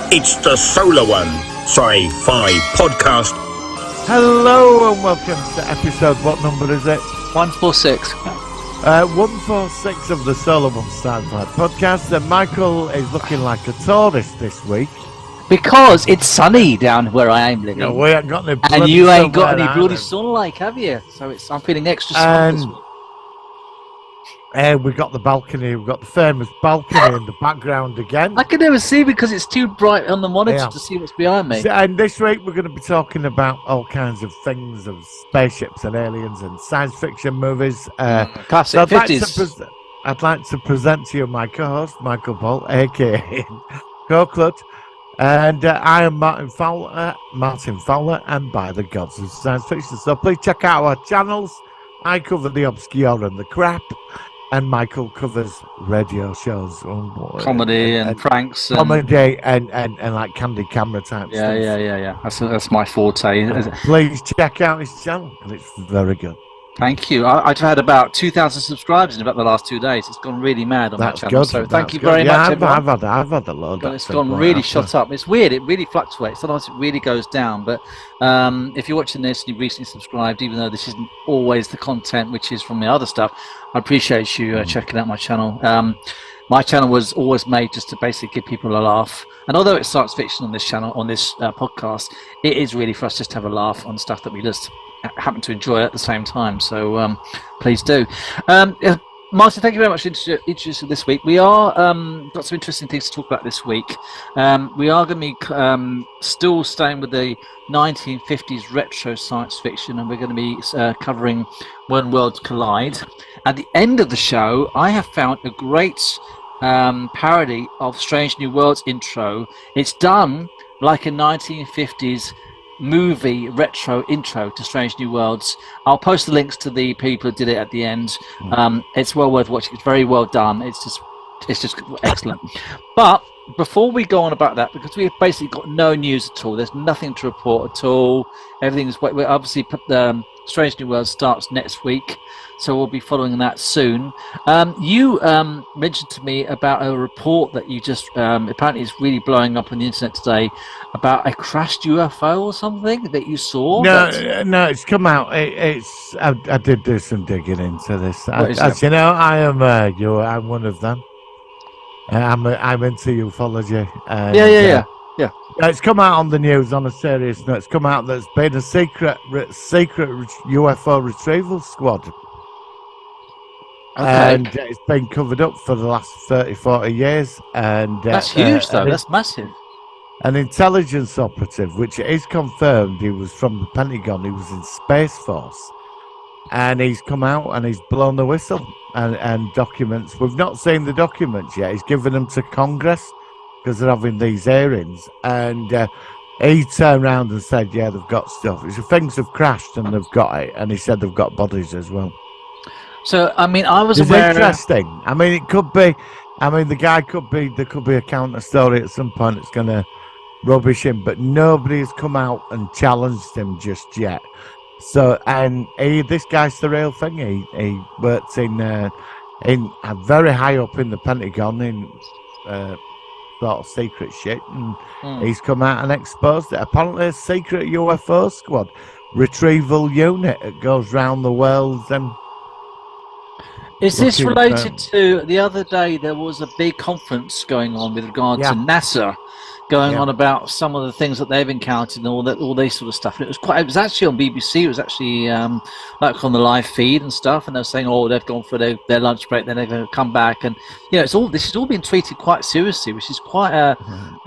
It's the Solar One Sci-Fi Podcast. Hello and welcome to episode, what number is it? 146. 146 of the Solar One Sci-Fi Podcast. And Michael is looking like a tourist this week. Because it's sunny down where I am living. No, we ain't got any and you ain't got any bloody sunlight, have you? So I'm feeling extra sun this week. We've got the balcony, we've got the famous balcony in the background again. I can never see because it's too bright on the monitor to see what's behind me. And this week we're going to be talking about all kinds of things, of spaceships and aliens and science fiction movies. Classic 50s. I'd like to present to you my co-host, Michael Paul, a.k.a. Coquelut. And I am Martin Fowler, and by the gods of science fiction. So please check out our channels. I cover the obscure and the crap. And Michael covers radio shows, comedy and pranks, comedy and like candid camera type stuff. Yeah. That's my forte. Please check out his channel, and it's very good. Thank you. I've had about 2,000 subscribers in about the last 2 days. It's gone really mad on my channel. Good. So thank you very much, everyone. I've had a lot. But it's gone really shot up. It's weird. It really fluctuates. Sometimes it really goes down. But if you're watching this and you've recently subscribed, even though this isn't always the content which is from the other stuff, I appreciate you checking out my channel. My channel was always made just to basically give people a laugh. And although it's science fiction on this channel, on this podcast, it is really for us just to have a laugh on stuff that we just happen to enjoy at the same time. So please do. Martin, thank you very much for introducing this week. We are got some interesting things to talk about this week. We are going to be still staying with the 1950s retro science fiction, and we're going to be covering When Worlds Collide. At the end of the show, I have found a great parody of Strange New Worlds intro. It's done like a 1950s movie retro intro to Strange New Worlds. I'll post the links to the people who did it at the end. It's well worth watching. It's very well done. It's just excellent. But before we go on about that, because we've basically got no news at all, there's nothing to report at all. Everything's we're obviously Strange New Worlds starts next week, so we'll be following that soon. You mentioned to me about a report that you just apparently is really blowing up on the internet today about a crashed UFO or something that you saw. No, it's come out. I did do some digging into this. As you know, I'm one of them. I'm into ufology. Yeah. It's come out on the news on a serious note. It's come out that there's been a secret UFO retrieval squad. Okay. And it's been covered up for the last 30-40 years. And that's huge, though. That's massive. An intelligence operative, which is confirmed, he was from the Pentagon. He was in Space Force. And he's come out and he's blown the whistle and documents. We've not seen the documents yet. He's given them to Congress because they're having these hearings. And he turned around and said, yeah, they've got stuff. Things have crashed and they've got it. And he said they've got bodies as well. So, I mean, I was it's aware... interesting. I mean, it could be... I mean, there could be a counter story at some point that's going to rubbish him, but nobody has come out and challenged him just yet. So, and this guy's the real thing. He worked in very high up in the Pentagon in sort of secret shit, and he's come out and exposed it. Apparently, a secret UFO squad retrieval unit that goes round the world and... Is this related to the other day? There was a big conference going on with regard to NASA, going on about some of the things that they've encountered and all this sort of stuff. And it was actually on BBC. It was actually like on the live feed and stuff. And they're saying, oh, they've gone for their lunch break, then they're going to come back. And this is all being treated quite seriously, which is quite a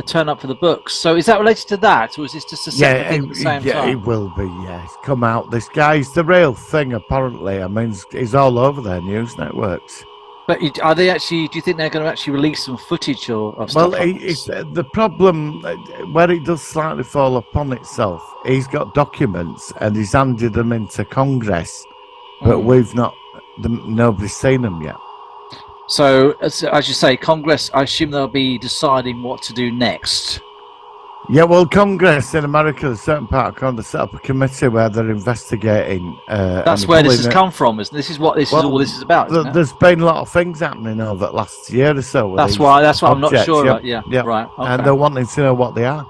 turn up for the books. So is that related to that, or is this just a separate thing at the same time? Yeah, it will be. Yeah, it's come out. This guy's the real thing. Apparently, I mean, he's all over their news networks. But are they actually? Do you think they're going to actually release some footage of stuff? Well, it's the problem where it does slightly fall upon itself. He's got documents and he's handed them into Congress, but nobody's seen them yet. So, as you say, Congress, I assume they'll be deciding what to do next. Yeah, well, Congress in America, a certain part of Congress, set up a committee where they're investigating. That's and where this has pulling it- come from. Isn't this is what this is all this is about? Isn't it? There's been a lot of things happening over the last year or so. With That's these why I'm not objects. sure Yep, about. Yeah, yep. right. Okay. And they're wanting to know what they are,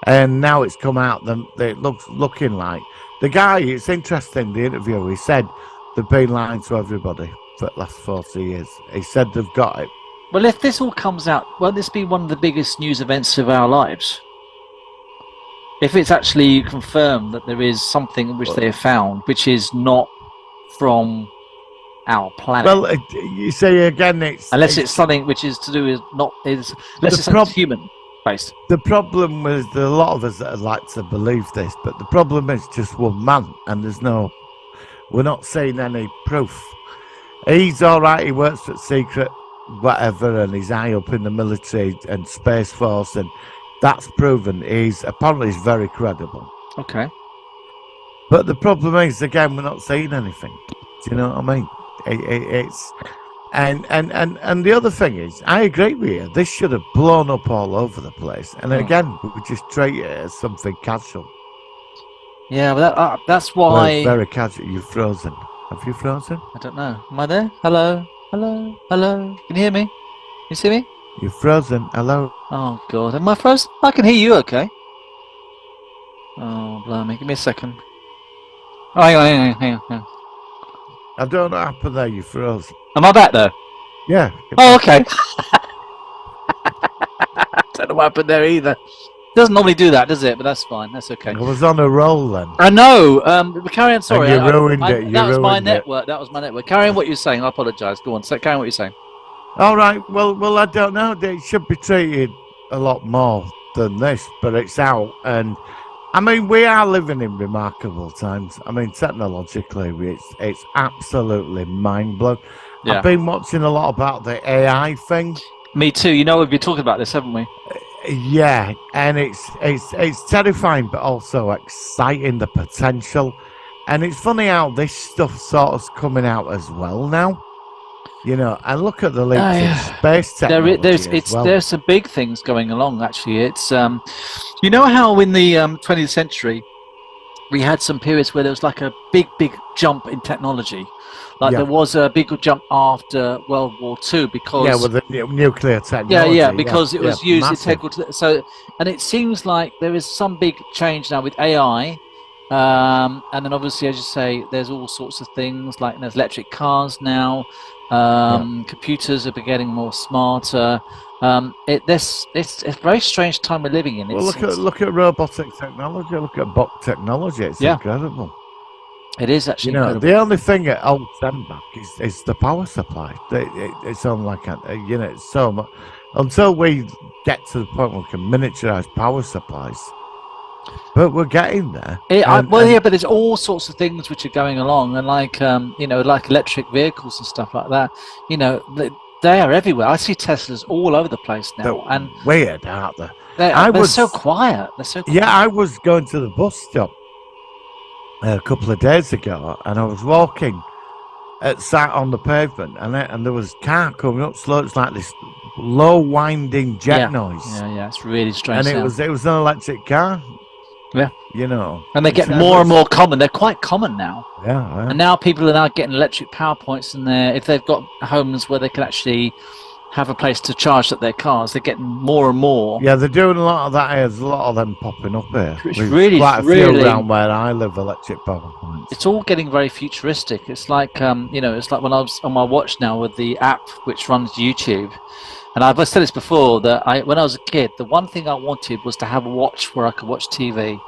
and now it's come out. It looks looking like the guy. It's interesting. The interview. He said they've been lying to everybody for the last 40 years. He said they've got it. Well, if this all comes out, won't this be one of the biggest news events of our lives? If it's actually confirmed that there is something which they have found, which is not from our planet. Well, you say again, unless it's something which is to do with unless it's something human based. The problem with a lot of us that like to believe this, but the problem is just one man, and we're not seeing any proof. He's all right. He works for secret whatever, and he's high up in the military and Space Force, and that's proven. He's very credible. Okay. But the problem is, again, we're not seeing anything. Do you know what I mean? It's and the other thing is, I agree with you. This should have blown up all over the place, and again, we would just treat it as something casual. Yeah, but that's why. Very casual. You've frozen. Have you frozen? I don't know. Am I there? Hello, hello, hello. Can you hear me? You see me? You're frozen. Hello. Oh God, am I frozen? I can hear you. Okay. Oh blimey! Give me a second. Oh, hang on. I don't know what happened there. You froze. Am I back though? Yeah. Oh, okay. I don't know what happened there either. Doesn't normally do that, does it? But that's fine. That's okay. I was on a roll then. I know. Carry on. Sorry, And you ruined it. That was my ruined it. network. That was my network. Carry on what you're saying. I apologise. Go on. Carry on what you're saying. All right. Well, I don't know. It should be treated a lot more than this, but it's out. And I mean, we are living in remarkable times. I mean, technologically, it's absolutely mind blowing. Yeah. I've been watching a lot about the AI thing. Me too. You know, we've been talking about this, haven't we? Yeah, and it's terrifying, but also exciting, the potential. And it's funny how this stuff sort of coming out as well now. You know, and look at the leaps in space technology There's some big things going along. Actually, it's you know how in the 20th century we had some periods where there was like a big jump in technology. Like there was a big jump after World War II because with the nuclear technology. because it was used massive. integral to and it seems like there is some big change now with AI, and then obviously, as you say, there's all sorts of things like there's electric cars now. Computers are getting more smarter. It's a very strange time we're living in. Well, look at robotic technology. Look at bot technology. It's incredible. It is actually incredible. The only thing that holds them back is the power supply. It's on like it's so much until we get to the point where we can miniaturize power supplies. But we're getting there. But there's all sorts of things which are going along, and like like electric vehicles and stuff like that. You know, they are everywhere. I see Teslas all over the place now, and weird, aren't they? They're so quiet. They're so quiet. Yeah, I was going to the bus stop a couple of days ago, and I was walking sat on the pavement, and there was a car coming up slow. It's like this low winding jet noise. Yeah, it's really strange. And it was an electric car. Yeah, you know, and they get more and more common. They're quite common now. Yeah. And now people are now getting electric power points in there. If they've got homes where they can actually have a place to charge up their cars, they're getting more and more. Yeah, they're doing a lot of that. There's a lot of them popping up here. It's really, quite a few around where I live, electric power points. It's all getting very futuristic. It's like it's like when I was on my watch now with the app which runs YouTube. And I've said this before that when I was a kid, the one thing I wanted was to have a watch where I could watch TV.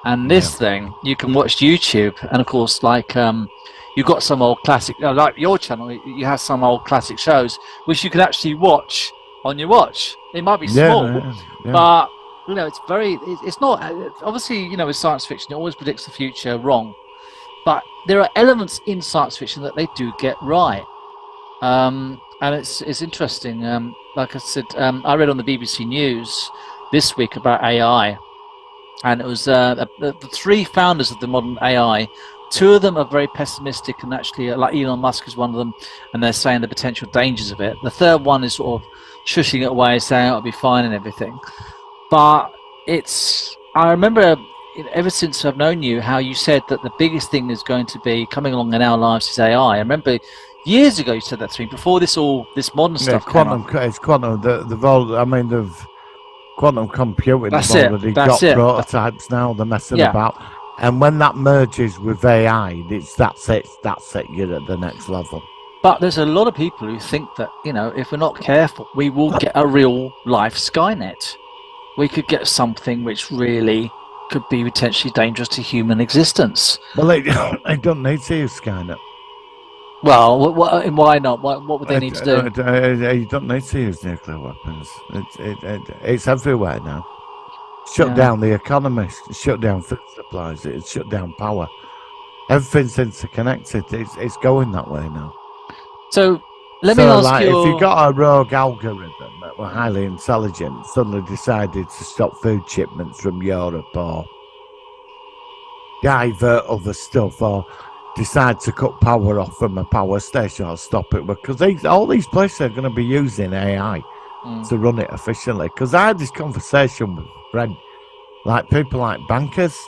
And this thing, you can watch YouTube, and of course, like you've got some old classic, like your channel, you have some old classic shows which you can actually watch on your watch. It might be small, but it's not. Obviously, with science fiction, it always predicts the future wrong. But there are elements in science fiction that they do get right, and it's interesting. Like I said, I read on the BBC News this week about AI. And it was the three founders of the modern AI. Two of them are very pessimistic, and actually, like Elon Musk is one of them, and they're saying the potential dangers of it. The third one is sort of shushing it away, saying it'll be fine and everything. But I remember ever since I've known you, how you said that the biggest thing is going to be coming along in our lives is AI. I remember years ago you said that to me before this modern stuff came quantum. up. It's quantum. They've quantum computing. That's They've it, already that's got it. prototypes now. They're messing Yeah. about, and when that merges with AI, that's it. You're at the next level. But there's a lot of people who think that, if we're not careful, we will get a real life Skynet. We could get something which really could be potentially dangerous to human existence. Well, they don't need to use Skynet. Well, why not? What would they need to do? You don't need to use nuclear weapons. It's everywhere now. Shut Yeah. down the economy. Shut down food supplies. It's shut down power. Everything's interconnected. It's going that way now. So let me ask like, you. if you got a rogue algorithm that were highly intelligent, suddenly decided to stop food shipments from Europe or divert other stuff or decide to cut power off from a power station or stop it, because all these places are going to be using AI to run it efficiently. Because I had this conversation with a friend, like people like bankers,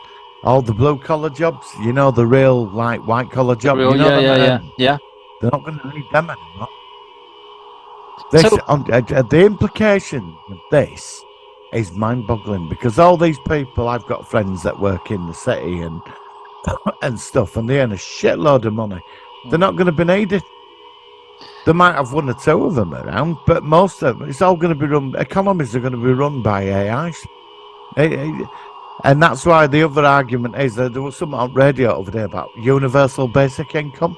all the blue collar jobs, the real like white collar jobs. Yeah. They're not going to need them anymore. The implication of this is mind-boggling, because all these people, I've got friends that work in the city and stuff, and they earn a shitload of money. They're not going to be needed. They might have one or two of them around, but most of them, it's all going to be run. Economies are going to be run by AIs, and that's why the other argument is that there was something on radio over there about universal basic income.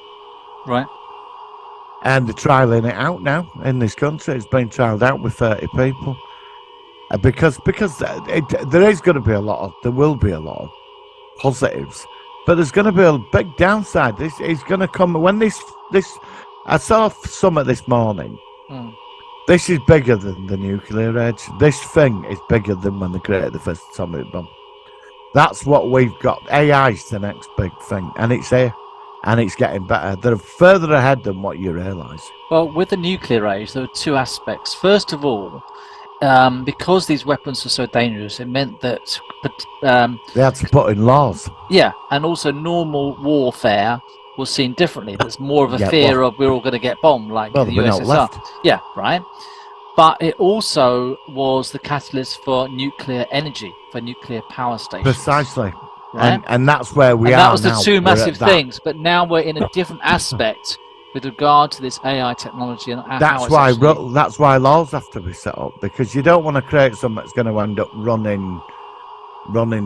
Right. And they're trialling it out now in this country. It's been trialled out with 30 people. Because there is going to be there will be a lot of positives, but there's going to be a big downside. This is going to come when this. I saw some of this morning. This is bigger than the nuclear age. This thing is bigger than when they created the first atomic bomb. That's what we've got. AI is the next big thing, and it's here. And it's getting better. They're further ahead than what you realise. Well, with the nuclear age, there were two aspects. First of all, because these weapons are so dangerous, it meant that they had to put in laws. Yeah, and also normal warfare was seen differently. There's more of a fear of we're all going to get bombed, like the USSR. Yeah, right. But it also was the catalyst for nuclear energy, for nuclear power stations. Precisely. Right? And that's where we are. That was the now. two massive things, but now we're in a different aspect with regard to this AI technology and that's why laws have to be set up, because you don't want to create something that's going to end up running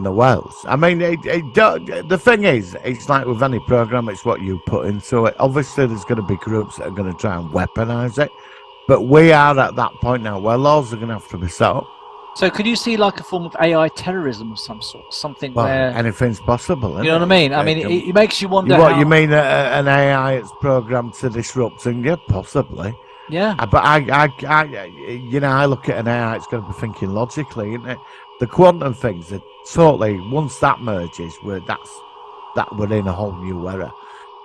the wells. I mean, the thing is, it's like with any program, it's what you put into it. Obviously, there's going to be groups that are going to try and weaponize it, but we are at that point now where laws are going to have to be set up. So could you see like a form of AI terrorism of some sort? Something where anything's possible, isn't you know what I mean? I mean, it makes you wonder you mean an AI that's programmed to disrupt and possibly. Yeah. But I look at an AI, it's going to be thinking logically, isn't it? The quantum things are totally, once that merges, we're in a whole new era.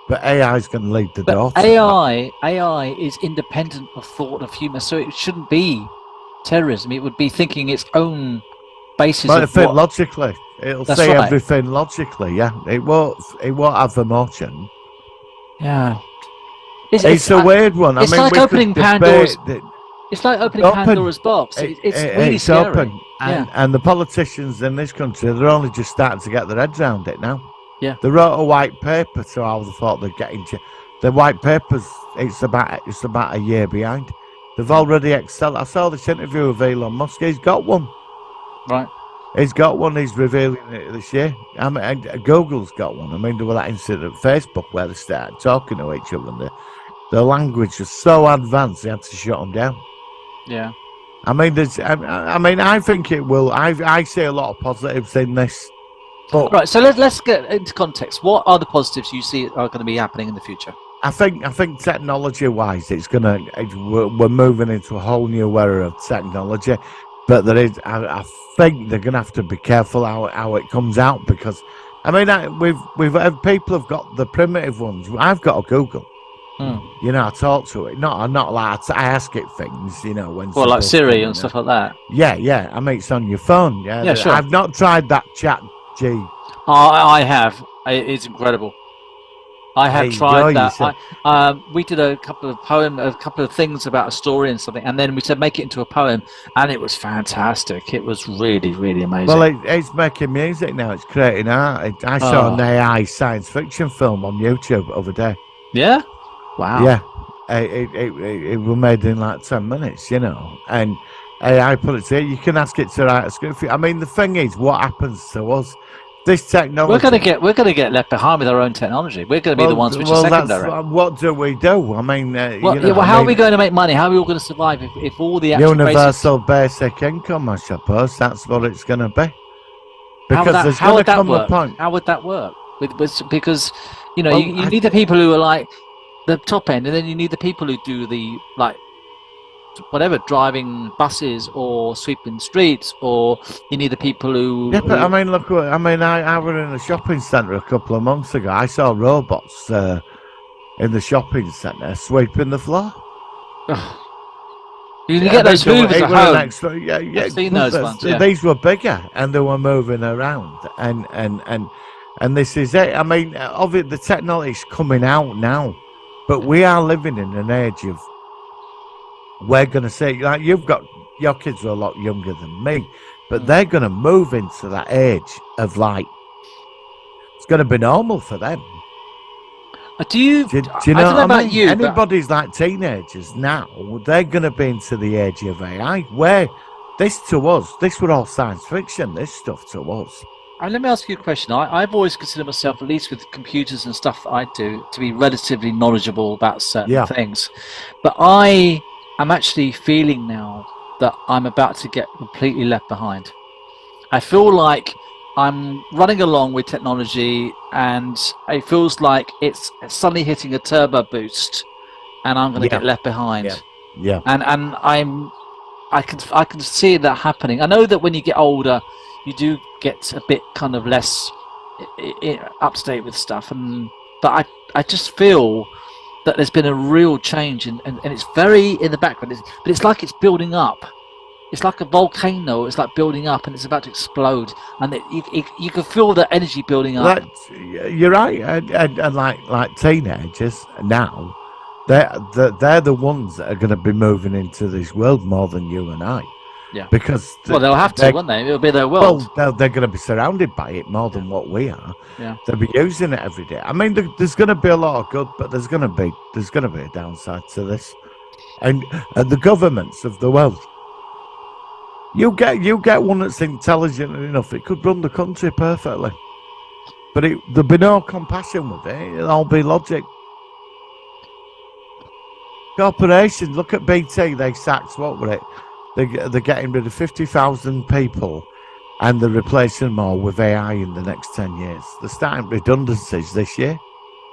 But AI is going to lead the door. AI is independent of thought of humans, so it shouldn't be terrorism. It would be thinking its own basis. But it'll think logically. It'll say everything logically. Yeah, it won't have emotion. Yeah, it's a weird one. It's like opening Pandora's. It's like opening Pandora's box. It's really scary. Open. And the politicians in this country, they're only just starting to get their heads around it now. Yeah, they wrote a white paper, so I would have thought they'd get into the white papers. It's about a year behind. They've already excelled. I saw this interview with Elon Musk. He's got one. Right. He's got one. He's revealing it this year. I mean, Google's got one. I mean, there was that incident at Facebook where they started talking to each other, and the language was so advanced they had to shut them down. Yeah. I mean, I think it will. I see a lot of positives in this. But right. So let's get into context. What are the positives you see are going to be happening in the future? I think technology-wise, we're moving into a whole new era of technology, but I think they're going to have to be careful how it comes out, because I mean, people have got the primitive ones. I've got a Google. Hmm. You know, I talk to it. Not like I ask it things. You know, when Well, like stuff's Siri coming and up. stuff like that. Yeah. I mean, it's on your phone. Yeah. Yeah, sure. I've not tried that Chat G. I have. It's incredible. I have There you tried go, you that. said. We did a couple of things about a story and something, and then we said make it into a poem, and it was fantastic. It was really, really amazing. Well, it's making music now. It's creating art. I saw an Oh. AI science fiction film on YouTube the other day. Yeah. Wow. Yeah, it was made in like 10 minutes, you know. And AI put it together. You can ask it to write a script for you. I mean, the thing is, what happens to us? This technology. We're gonna get left behind with our own technology. We're gonna be the ones which are secondary. What do we do? I mean, how are we going to make money? How are we all going to survive if all the actual universal basic income? I suppose that's what it's going to be. Because there's how going would to that come a work? point. How would that work? Because you need the people who are like the top end, and then you need the people who do the like whatever, driving buses or sweeping streets, or you need the people who. Yeah, but I mean, look. I mean, I was in a shopping centre a couple of months ago. I saw robots in the shopping centre sweeping the floor. You can get those hoovers at home. Yeah, I've seen those ones. Yeah. These were bigger and they were moving around, and this is it. I mean, obviously the technology's coming out now, but we are living in an age of. We're going to say, like, your kids are a lot younger than me, but they're going to move into that age of like, it's going to be normal for them. Do you know I don't know about mean? you? Anybody's like teenagers now, they're going to be into the age of AI, where this were all science fiction, this stuff to us. Let me ask you a question. I've always considered myself, at least with computers and stuff that I do, to be relatively knowledgeable about certain things. But I am actually feeling now that I'm about to get completely left behind. I feel like I'm running along with technology and it feels like it's suddenly hitting a turbo boost and I'm going to get left behind. Yeah. And I can see that happening. I know that when you get older, you do get a bit kind of less up to date with stuff, but I just feel that there's been a real change, and it's very in the background, but it's like it's building up. It's like a volcano. It's like building up, and it's about to explode, and you can feel the energy building up. You're right, and like teenagers now, they're the ones that are going to be moving into this world more than you and I. Yeah. Because they'll have to, won't they? It'll be their world. Well, they're going to be surrounded by it more than what we are. Yeah. They'll be using it every day. I mean, there's going to be a lot of good, but there's going to be a downside to this, and the governments of the world. You get one that's intelligent enough, it could run the country perfectly, but there'll be no compassion with it. It'll all be logic. Corporations, look at BT. They sacked, what were it? They're getting rid of 50,000 people, and they're replacing them all with AI in the next 10 years. They're starting redundancies this year.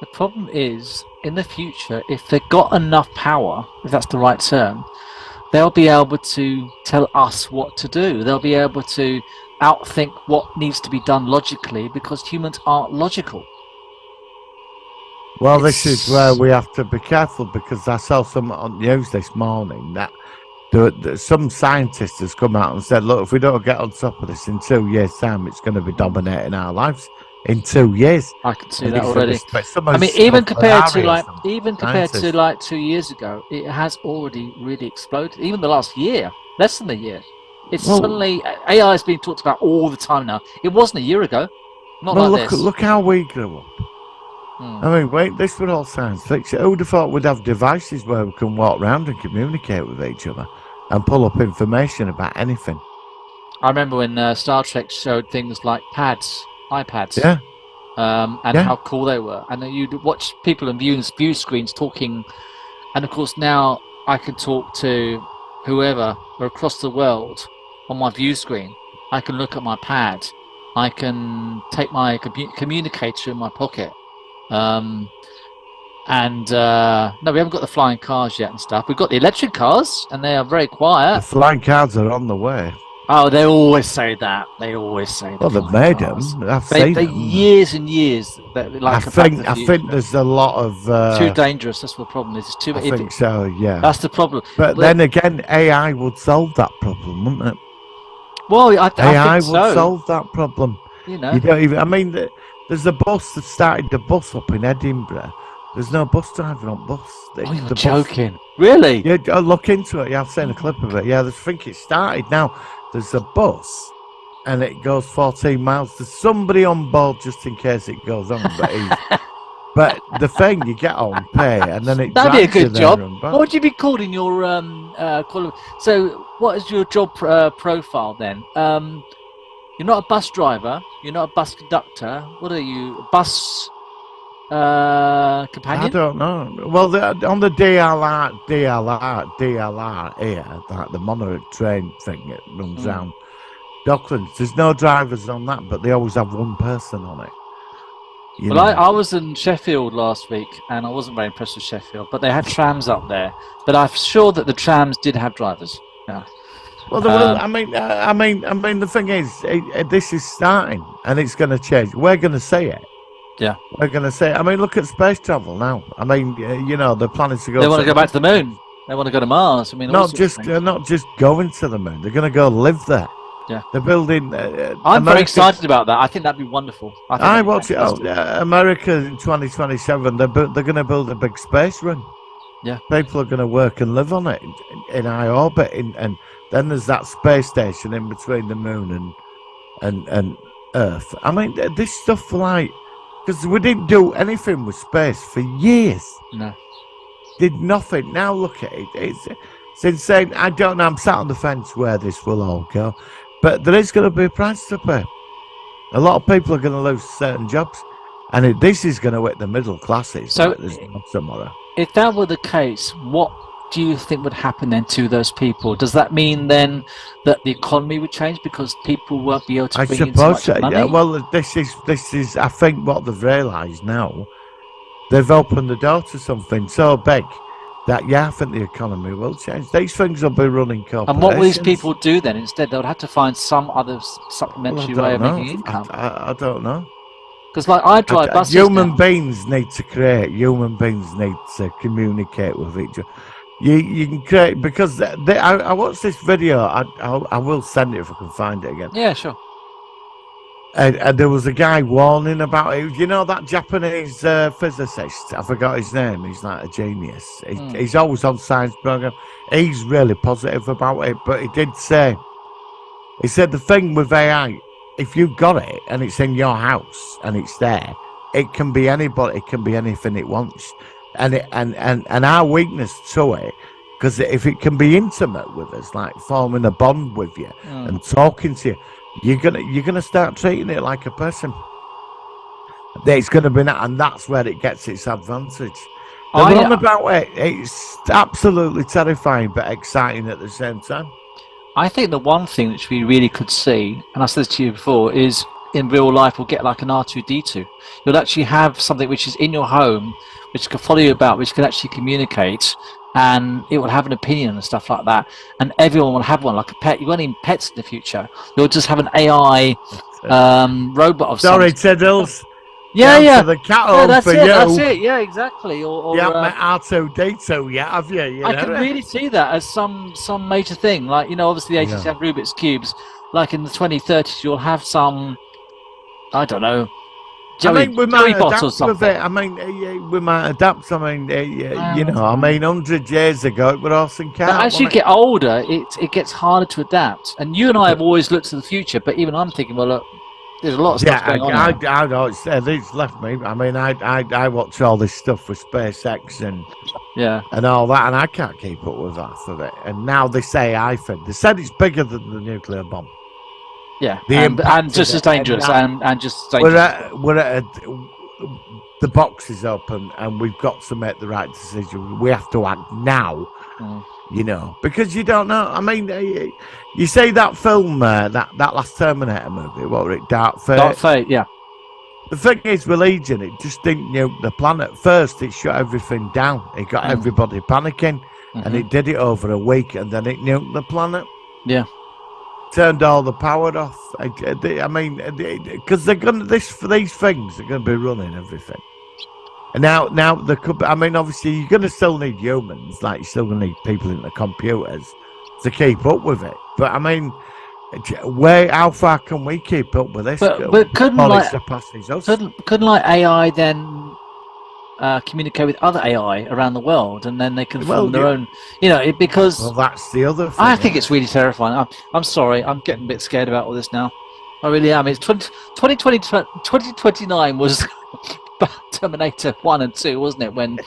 The problem is, in the future, if they've got enough power, if that's the right term, they'll be able to tell us what to do. They'll be able to outthink what needs to be done logically, because humans aren't logical. Well, this is where we have to be careful, because I saw some on the news this morning that some scientist has come out and said, look, if we don't get on top of this in 2 years' time, it's going to be dominating our lives in 2 years. I can see that already. I mean, even compared to like 2 years ago, it has already really exploded. Even the last year, less than a year, suddenly AI has been talked about all the time now. It wasn't a year ago. Look how we grew up. I mean, this was all science fiction. Who would have thought we'd have devices where we can walk around and communicate with each other and pull up information about anything? I remember when Star Trek showed things like iPads, and how cool they were. And then you'd watch people on view screens talking, and of course now I can talk to whoever across the world on my view screen. I can look at my pad. I can take my communicator in my pocket. No, we haven't got the flying cars yet and stuff. We've got the electric cars, and they are very quiet. The flying cars are on the way. Oh, they always say that. They always say that. Well, they've made them. I've seen They them. years and years. Like I think there's a lot of. too dangerous. That's what the problem is. It's too. I think so. Yeah. That's the problem. But then again, AI would solve that problem, wouldn't it? Well, I AI think would so. solve that problem. You know. You don't even. I mean, there's a bus that started the bus up in Edinburgh. There's no bus driver on bus. Oh, you're the joking. Really? Yeah, go look into it. Yeah, I've seen a clip of it. Yeah, I think it started now. There's a bus, and it goes 14 miles. There's somebody on board just in case it goes on. But the thing, you get on pay, and then it. That'd be a good job. What would you be called in your So, what is your job profile then? You're not a bus driver. You're not a bus conductor. What are you? A bus companion? I don't know. Well, on the DLR here, like the monorail train thing, it runs down Docklands. There's no drivers on that, but they always have one person on it. Well, I was in Sheffield last week, and I wasn't very impressed with Sheffield. But they had trams up there. But I'm sure that the trams did have drivers. Yeah. Well, I mean, the thing is, this is starting, and it's going to change. We're going to see it. Yeah. We're going to see it. I mean, look at space travel now. I mean, they're planning to go. They want to go back to the moon. They want to go to Mars. I mean, not just going to the moon. They're going to go live there. Yeah. They're building. I'm very excited about that. I think that'd be wonderful. I watch it. America in 2027. They're going to build a big space run. Yeah. People are going to work and live on it in high orbit, and then there's that space station in between the moon and Earth. I mean, this stuff because we didn't do anything with space for years. No. Did nothing. Now look at it. It's insane. I don't know. I'm sat on the fence where this will all go. But there is going to be a price to pay. A lot of people are going to lose certain jobs. And this is going to hit the middle classes. So, tomorrow. If that were the case, what do you think would happen then to those people? Does that mean then that the economy would change because people won't be able to bring in so much money? Yeah, well, this is, I think, what they've realised now. They've opened the door to something so big that, I think the economy will change. These things will be running corporations. And what will these people do then? Instead, they'll have to find some other supplementary way of making income. I don't know. Because, I drive buses Human beings need to create. Human beings need to communicate with each other. You can create, because I watched this video. I will send it if I can find it again. Yeah, sure. And there was a guy warning about it. You know that Japanese physicist? I forgot his name. He's like a genius. He's always on science program. He's really positive about it. But he did say, he said the thing with AI, if you've got it and it's in your house and it's there, it can be anybody. It can be anything it wants. And our weakness to it, because if it can be intimate with us, like forming a bond with you and talking to you, you're gonna start treating it like a person. It's gonna be that, and that's where it gets its advantage. The one about it, it's absolutely terrifying but exciting at the same time. I think the one thing which we really could see, and I said this to you before, is in real life we'll get like an R2-D2. You'll actually have something which is in your home, which can follow you about, which can actually communicate, and it will have an opinion and stuff like that. And everyone will have one, like a pet. You won't need pets in the future. You'll just have an AI robot of some sort. Sorry, Tiddles. Yeah. The cat home that's for it. you. That's it. Yeah, exactly. Or you haven't met R2-D2 yet, have you? I can really see that as some major thing. Like, obviously the 80s have Rubik's Cubes. Like in the 2030s, you'll have some, I don't know, Joey Bot or something. I mean, we might adapt. I mean, 100 years ago, it was horse and cat. But as you get older, it gets harder to adapt. And you and I have always looked to the future, but even I'm thinking, well, look, there's a lot of stuff going on. I know it's left me. I mean, I watch all this stuff with SpaceX and all that, and I can't keep up with half of it. And now they say they said it's bigger than the nuclear bomb. Yeah, and just as dangerous, and just as dangerous. We're at the box is open, and we've got to make the right decision. We have to act now, because you don't know. I mean, you say that film, that last Terminator movie, what was it, Dark Fate? Dark Fate, yeah. The thing is, with Legion, it just didn't nuke the planet. First, it shut everything down. It got everybody panicking, and it did it over a week, and then it nuked the planet. Yeah. turned all the power off. I mean, because they're gonna for these things, they're gonna be running everything. And now there could be, I mean, obviously you're gonna still need humans, like you're still gonna need people in the computers to keep up with it. But I mean, how far can we keep up with this? But couldn't like AI then communicate with other AI around the world, and then they can form their own, because... Well, that's the other thing. I think it's really terrifying. I'm sorry, I'm getting a bit scared about all this now. I really am. It's 2029 was Terminator 1 and 2, wasn't it? And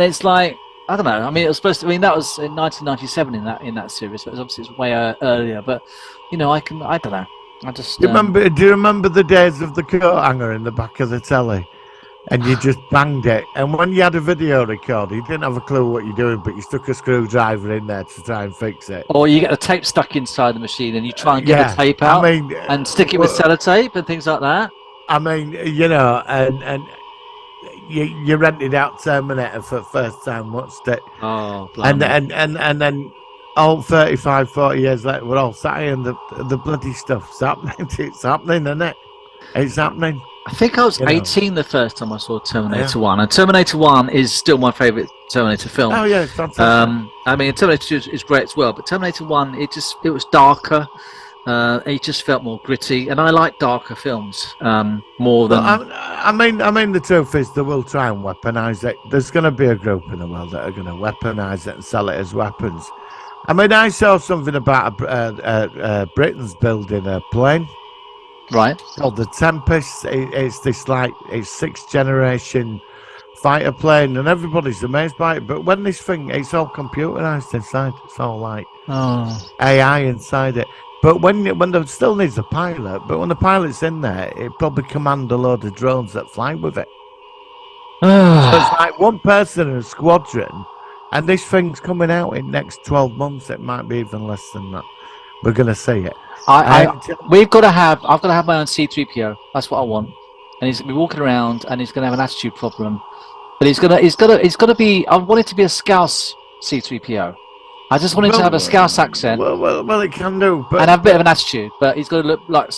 it's like, I don't know. I mean, it was supposed to. I mean, that was in 1997 in that series. But obviously it's way earlier. But I don't know. I just do you remember the days of the coat hanger in the back of the telly, and you just banged it? And when you had a video recorder, you didn't have a clue what you're doing, but you stuck a screwdriver in there to try and fix it. Or you get the tape stuck inside the machine, and you try and get the tape out, and stick it with sellotape and things like that. I mean, and you rented out Terminator for the first time, watched it. Oh, and then all 35, 40 years later, we're all sat here and the bloody stuff's happening. It's happening, isn't it? It's happening. I think I was 18 the first time I saw Terminator 1, and Terminator 1 is still my favourite Terminator film. Oh yeah, it's fantastic. I mean, Terminator 2 is great as well, but Terminator 1, it was darker. It just felt more gritty, and I like darker films more than. I mean, the truth is, they will try and weaponize it. There's going to be a group in the world that are going to weaponize it and sell it as weapons. I mean, I saw something about Britain's building a plane, right? Called the Tempest. It's sixth generation fighter plane, and everybody's amazed by it. But when this thing, it's all computerized inside. It's all like AI inside it. But when there still needs a pilot, but when the pilot's in there, it probably command a load of drones that fly with it. So it's like one person in a squadron, and this thing's coming out in next 12 months. It might be even less than that. We're gonna see it. I've got to have my own C-3PO. That's what I want. And he's gonna be walking around, and he's gonna have an attitude problem. But he's gonna be. I want it to be a Scouse C-3PO. I just want him to have a Scouse accent. Well, it can do, but and have a bit of an attitude. But he's got to look like.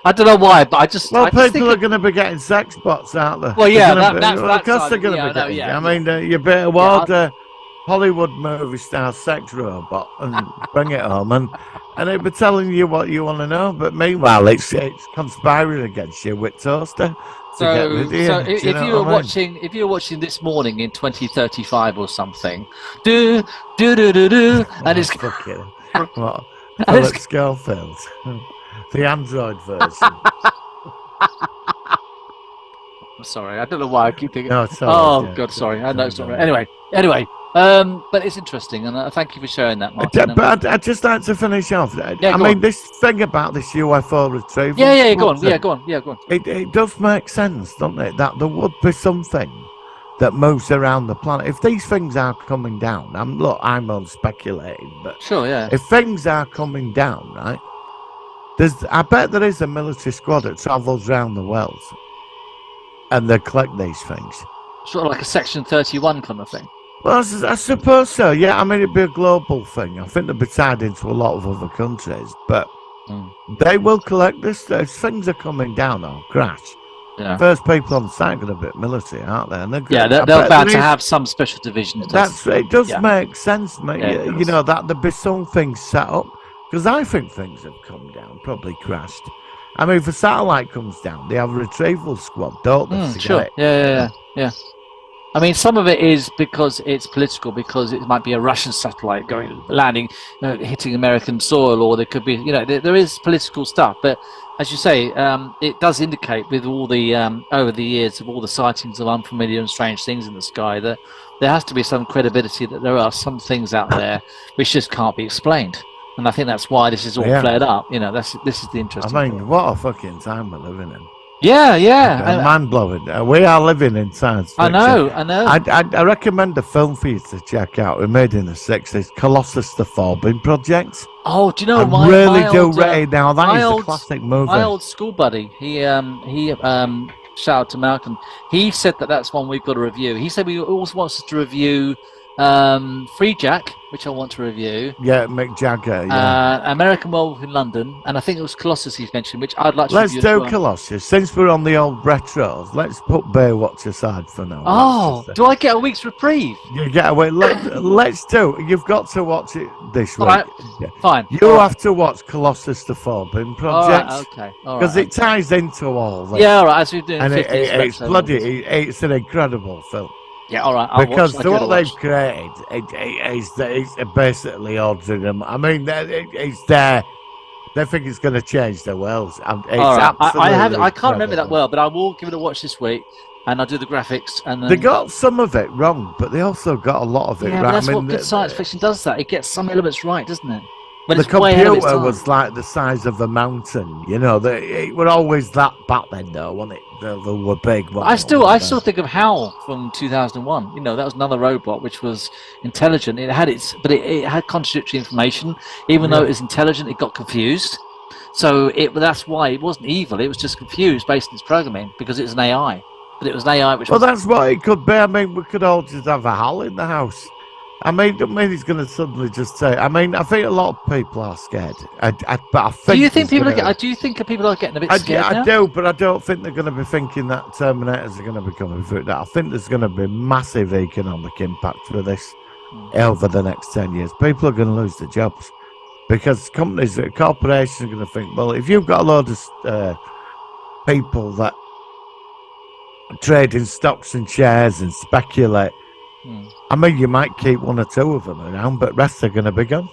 I don't know why, but I just. Well, people are going to be getting sex bots, aren't they? Well, yeah, of course they're going to be getting. I mean, you better order Hollywood movie star sex robot and bring it home, and it'll be telling you what you want to know. But meanwhile, it's conspiring against you with Toaster. So if you were watching this morning in 2035 or something, and it's what? Philip Schofield, the Android version. I'm sorry, I don't know why I keep thinking. No, sorry, God, sorry. I know it's not right. Anyway, but it's interesting, and thank you for sharing that, Martin. But I'd just like to finish off. I mean, this thing about this UFO retrieval. Yeah, go on. It does make sense, doesn't it? That there would be something that moves around the planet. If these things are coming down, I'm on speculating, but sure, yeah. If things are coming down, right? I bet there is a military squad that travels around the world, and they collect these things. Sort of like a Section 31 kind of thing. Well, I suppose so, yeah. I mean, it'd be a global thing. I think they'd be tied into a lot of other countries, but they will collect this. If things are coming down or crash, first people on site are going to be military, aren't they? And they're bound to have some special division. It does make sense, mate. You know, that there'd be some things set up, because I think things have come down, probably crashed. I mean, if a satellite comes down, they have a retrieval squad, don't they? Sure. Yeah. I mean, some of it is because it's political, because it might be a Russian satellite landing, hitting American soil, or there could be, there is political stuff. But as you say, it does indicate with all the over the years of all the sightings of unfamiliar and strange things in the sky that there has to be some credibility that there are some things out there which just can't be explained. And I think that's why this is all flared up. This is the interesting. I mean, what a fucking time we're living in. Yeah. Mind blowing. We are living in science fiction. I know. I recommend a film for you to check out. We made in the 60s, Colossus: The Forbin Project. Oh, do you know I really do rate now. That is a classic movie. My old school buddy, he shout out to Malcolm. He said that's one we've got to review. He said he also wants us to review Free Jack, which I want to review. Yeah, Mick Jagger. Yeah. American Werewolf in London, and I think it was Colossus he's mentioned, which I'd like to Let's review. do as well. Colossus. Since we're on the old retros, let's put Baywatch aside for now. Oh, do I get a week's reprieve? You get away. Let's do. You've got to watch it this week. All right, Yeah. fine. You All have to watch Colossus the Forbidden All Project. right, okay. All Because right, it ties into all this. Yeah, all right. As we're doing And 50s it's retro bloody. movies. It's an incredible film. Yeah, all right. I'll Because watch, what they've created, it's basically ordering them. I mean, it's there. They think it's going to change the world. It's all right. absolutely I can't remember that incredible. well, but I will give it a watch this week, and I'll do the graphics. And then, They got some of it wrong, but they also got a lot of it yeah, right. but that's I mean, what good science fiction does. That it gets some elements right, doesn't it? But the it's way ahead of its computer time. was like the size of a mountain. You know, it were always that back then, though, wasn't it? They were big. I still think of HAL from 2001. You know, that was another robot which was intelligent. It had it had contradictory information. Even though it was intelligent, it got confused. So that's why it wasn't evil. It was just confused based on its programming because it was an AI. But it was an AI which Well, was. that's what it could be. I mean, we could all just have a HAL in the house. I mean, don't mean he's going to suddenly just say. I mean, I think a lot of people are scared. But I think. Do you think there's gonna- do you think people are getting a bit scared I now? do, but I don't think they're going to be thinking that Terminators are going to be coming through that. I think there's going to be massive economic impact for this over the next 10 years. People are going to lose their jobs because corporations are going to think, well, if you've got a load of people that trade in stocks and shares and speculate, I mean, you might keep one or two of them around, but rest are going to be gone.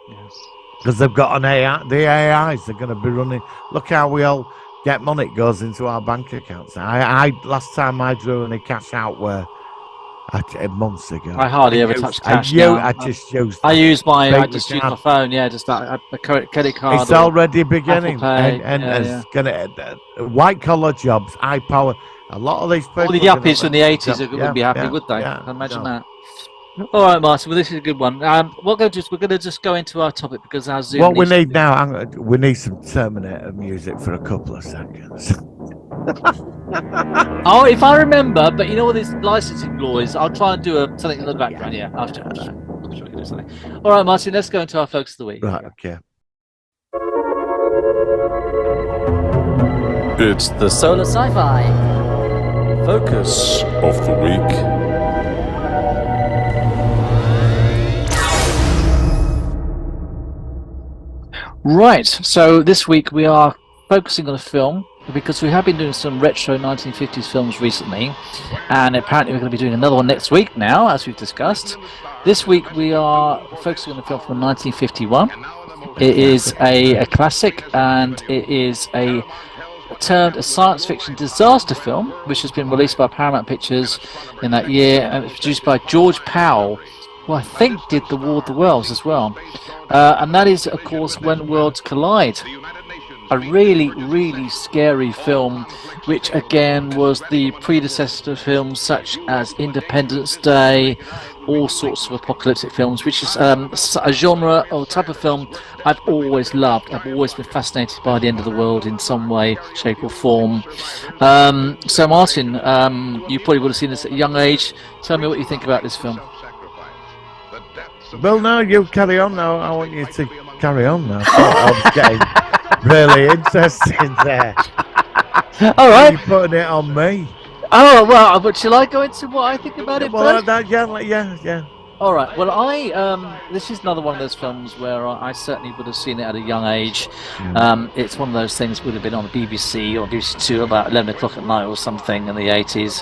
Yes. Because they've got an AI. The AIs are going to be running. Look how we all get money. It goes into our bank accounts. Last time I drew any cash out were months ago. I hardly ever touch cash now. I just use. I use my card. phone. Yeah, just a credit card. It's or already beginning, Apple Pay, and yeah, it's gonna white collar jobs, high power. A lot of these people. all the are gonna yuppies from the let 80s them- wouldn't be happy, yeah, would they? yeah, I imagine no. that. All right, Martin. Well, this is a good one. We're going to just go into our topic because our Zoom. What we needs to need be- now, we need some Terminator music for a couple of seconds. Oh, if I remember, but you know what this licensing law is? I'll try and do something in the background. Yeah, I'll try that. I'm sure we can do something. All right, Martin. Let's go into our focus of the week. Right, okay. It's the Solar Sci-Fi. focus of the week. Right. So this week we are focusing on a film because we have been doing some retro 1950s films recently, and apparently we're going to be doing another one next week now, as we've discussed. This week we are focusing on a film from 1951. It is a classic, and it is termed a science fiction disaster film, which has been released by Paramount Pictures in that year, and it's produced by George Powell, who I think did The War of the Worlds as well. And that is, of course, When Worlds Collide. A really, really scary film, which again was the predecessor to films such as Independence Day, all sorts of apocalyptic films, which is a genre or type of film I've always loved. I've always been fascinated by the end of the world in some way, shape or form. So Martin, you probably would have seen this at a young age. Tell me what you think about this film. Well, no, you carry on now. I want you to carry on now. I was getting really interested there. All right. You're putting it on me. Oh, well, but shall I go into what I think about it Well, first? yeah. All right. Well, this is another one of those films where I certainly would have seen it at a young age. It's one of those things that would have been on the BBC or BBC Two about 11 o'clock at night or something in the 80s.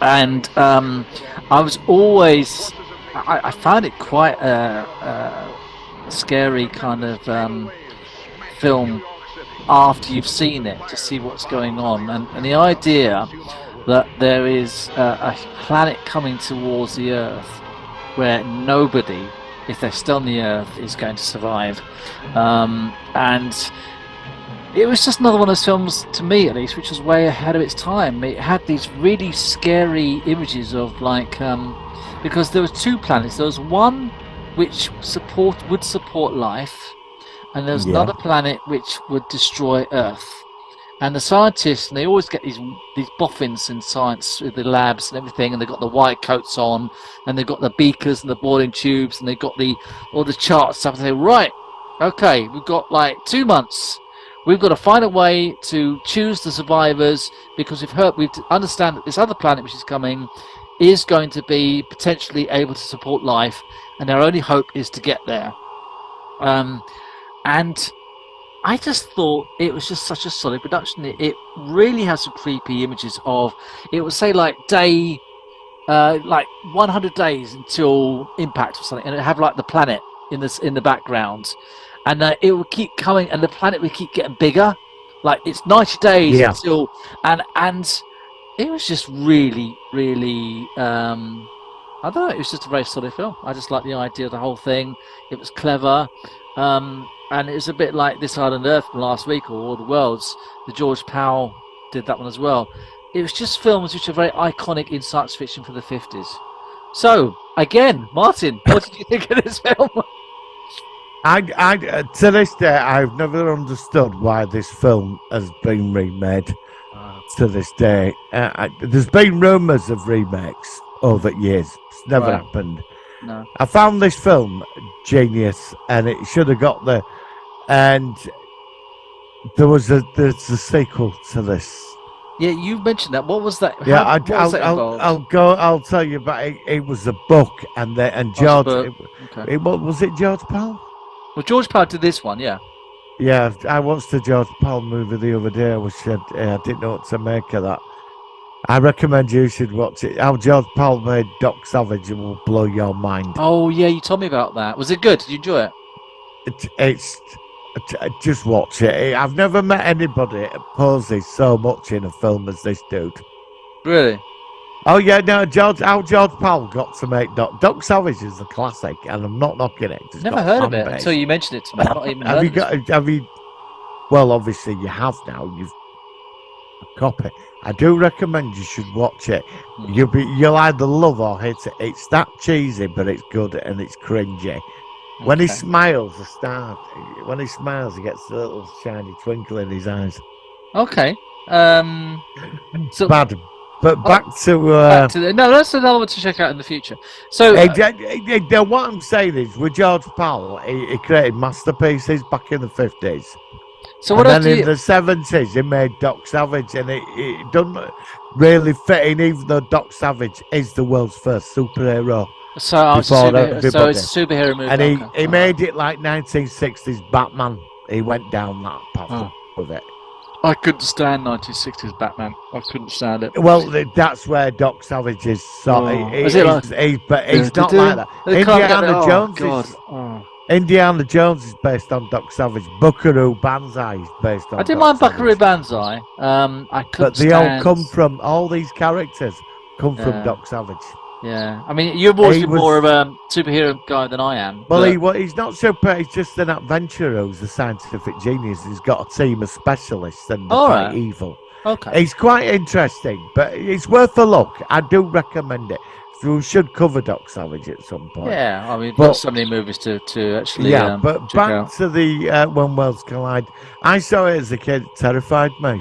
I was always, I found it quite a scary kind of film after you've seen it, to see what's going on, and the idea that there is a planet coming towards the Earth where nobody, if they're still on the Earth, is going to survive. And it was just another one of those films, to me at least, which was way ahead of its time. It had these really scary images of because there was two planets. There was one which would support life, and there was another planet which would destroy Earth. And the scientists, and they always get these boffins in science with the labs and everything, and they've got the white coats on, and they've got the beakers and the boiling tubes, and they've got all the charts stuff. And they say, right, okay, we've got like 2 months. We've got to find a way to choose the survivors, because we understand that this other planet which is coming is going to be potentially able to support life, and our only hope is to get there. And I just thought it was just such a solid production. It really has some creepy images of, it would say like day, like 100 days until impact or something, and it'd have like the planet in the background, and it would keep coming, and the planet would keep getting bigger. Like it's 90 days until, and it was just really, really, I don't know. It was just a very solid film. I just liked the idea of the whole thing. It was clever. And it was a bit like This Island Earth from last week, or All the Worlds. The George Powell did that one as well. It was just films which are very iconic in science fiction for the 50s. So, again, Martin, what did you think of this film? I to this day, I've never understood why this film has been remade. To this day, there's been rumours of remakes over years. It's never happened. No. I found this film genius, and it should have got the. And there's a sequel to this. Yeah, you mentioned that. What was that? Yeah, I'll tell you about it. It was a book, and George. Okay. Was it George Powell? Well, George Powell did this one, yeah. Yeah, I watched the George Powell movie the other day, which I didn't know what to make of that. I recommend you should watch it. How George Powell made Doc Savage, it will blow your mind. Oh yeah, you told me about that. Was it good? Did you enjoy it? Just watch it. I've never met anybody that poses so much in a film as this dude. Really? Oh yeah, no, how George Powell got to make Doc Savage is a classic, and I'm not knocking it. Never heard of it until you mentioned it to me. I've not even heard of it. Have you? Well, obviously you have now. You've a copy. I do recommend you should watch it. You'll either love or hate it. It's that cheesy, but it's good and it's cringy. When he smiles, when he smiles, he gets a little shiny twinkle in his eyes. Okay. So bad. But back to no, that's another one to check out in the future. So what I'm saying is, with George Powell, he created masterpieces back in the 50s. So what and then in the 70s, he made Doc Savage, and it doesn't really fit in, even though Doc Savage is the world's first superhero. So it's a superhero movie. And he made it like 1960s Batman. He went down that path with it. I couldn't stand 1960s Batman. I couldn't stand it. Well, that's where Doc Savage is. So he's not like that. Indiana Jones is based on Doc Savage. Buckaroo Banzai is based on. I didn't mind Buckaroo Banzai. But they all come from, all these characters come from Doc Savage. Yeah, I mean, you've always been more of a superhero guy than I am. Well, he's not super. He's just an adventurer who's a scientific genius. He's got a team of specialists and they fight evil. Okay, he's quite interesting, but it's worth a look. I do recommend it. So we should cover Doc Savage at some point. Yeah, I mean, there's so many movies to actually. Yeah, but back to the When Worlds Collide. I saw it as a kid. It terrified me.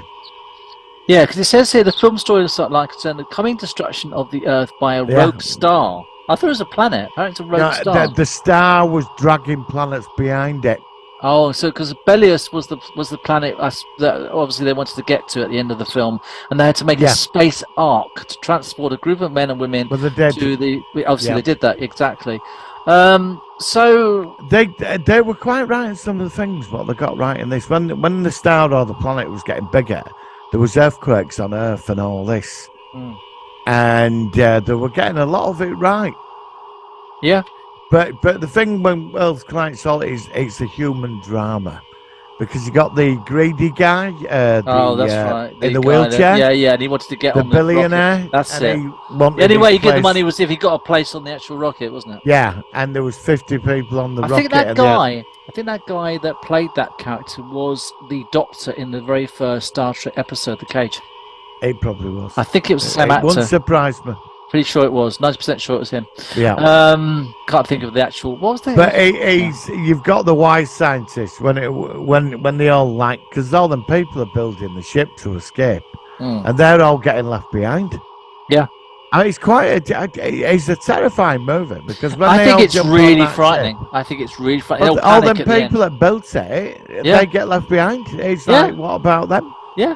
Yeah, because it says here the film story is like concerned the coming destruction of the Earth by a rogue star. I thought it was a planet. Apparently, it's a rogue star. The star was dragging planets behind it. Oh, so because Belius was the planet that obviously they wanted to get to at the end of the film, and they had to make a space ark to transport a group of men and women to the. Obviously, they did that exactly. So they were quite right in some of the things. What they got right in this, when the star or the planet was getting bigger, there was earthquakes on Earth and all this, and they were getting a lot of it right. Yeah. But the thing when Worlds Collide is it's a human drama, because you got the greedy guy, that's right, in the wheelchair. And he wanted to get on the billionaire. Rocket. That's it. The only way you get the money was if he got a place on the actual rocket, wasn't it? Yeah, and there was 50 people on the rocket. I think that guy that played that character was the Doctor in the very first Star Trek episode, The Cage. It probably was. I think it was the same actor. It wouldn't surprise me. Pretty sure it was. 90% sure it was him. Yeah. Can't think of the actual. What was the? But you've got the wise scientists when they all because all them people are building the ship to escape, and they're all getting left behind. Yeah. And it's it's a terrifying movie because when I think it's really ship, frightening. I think it's really frightening. all them people that built it, they get left behind. It's like, what about them? Yeah.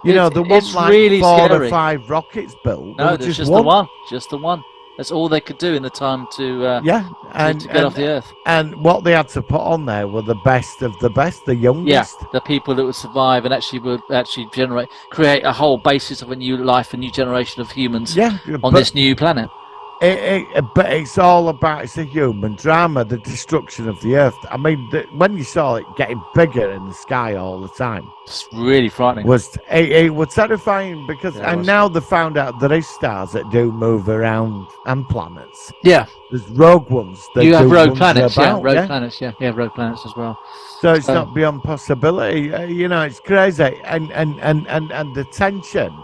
You know, there wasn't like really 4 scary. or 5 rockets built. No, there's just the one. Just the one. That's all they could do in the time to to get off the Earth. And what they had to put on there were the best of the best, the youngest. Yeah, the people that would survive and would create a whole basis of a new life, a new generation of humans on this new planet. But it's all about, it's a human drama, the destruction of the Earth. I mean, when you saw it getting bigger in the sky all the time, it's really frightening. It was terrifying because, now they found out there is stars that do move around and planets. Yeah, there's rogue ones. You have rogue planets, planets, rogue planets as well. So it's not beyond possibility. It's crazy, and the tension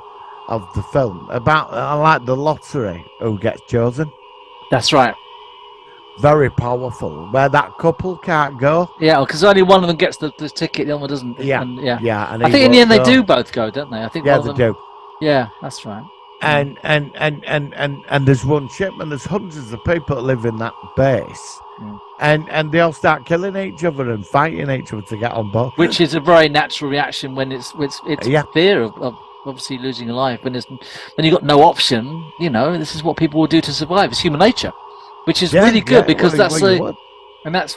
of the film about, I like the lottery who gets chosen. That's right. Very powerful, where that couple can't go. Yeah, because only one of them gets the ticket, the other one doesn't. Yeah, and I think in the end they do both go, don't they? I think. Yeah, they do. Yeah, that's right. And there's one ship, and there's hundreds of people that live in that base, and they all start killing each other and fighting each other to get on board. Which is a very natural reaction when it's fear of obviously losing a life. When you've got no option, this is what people will do to survive. It's human nature, which is really good because that's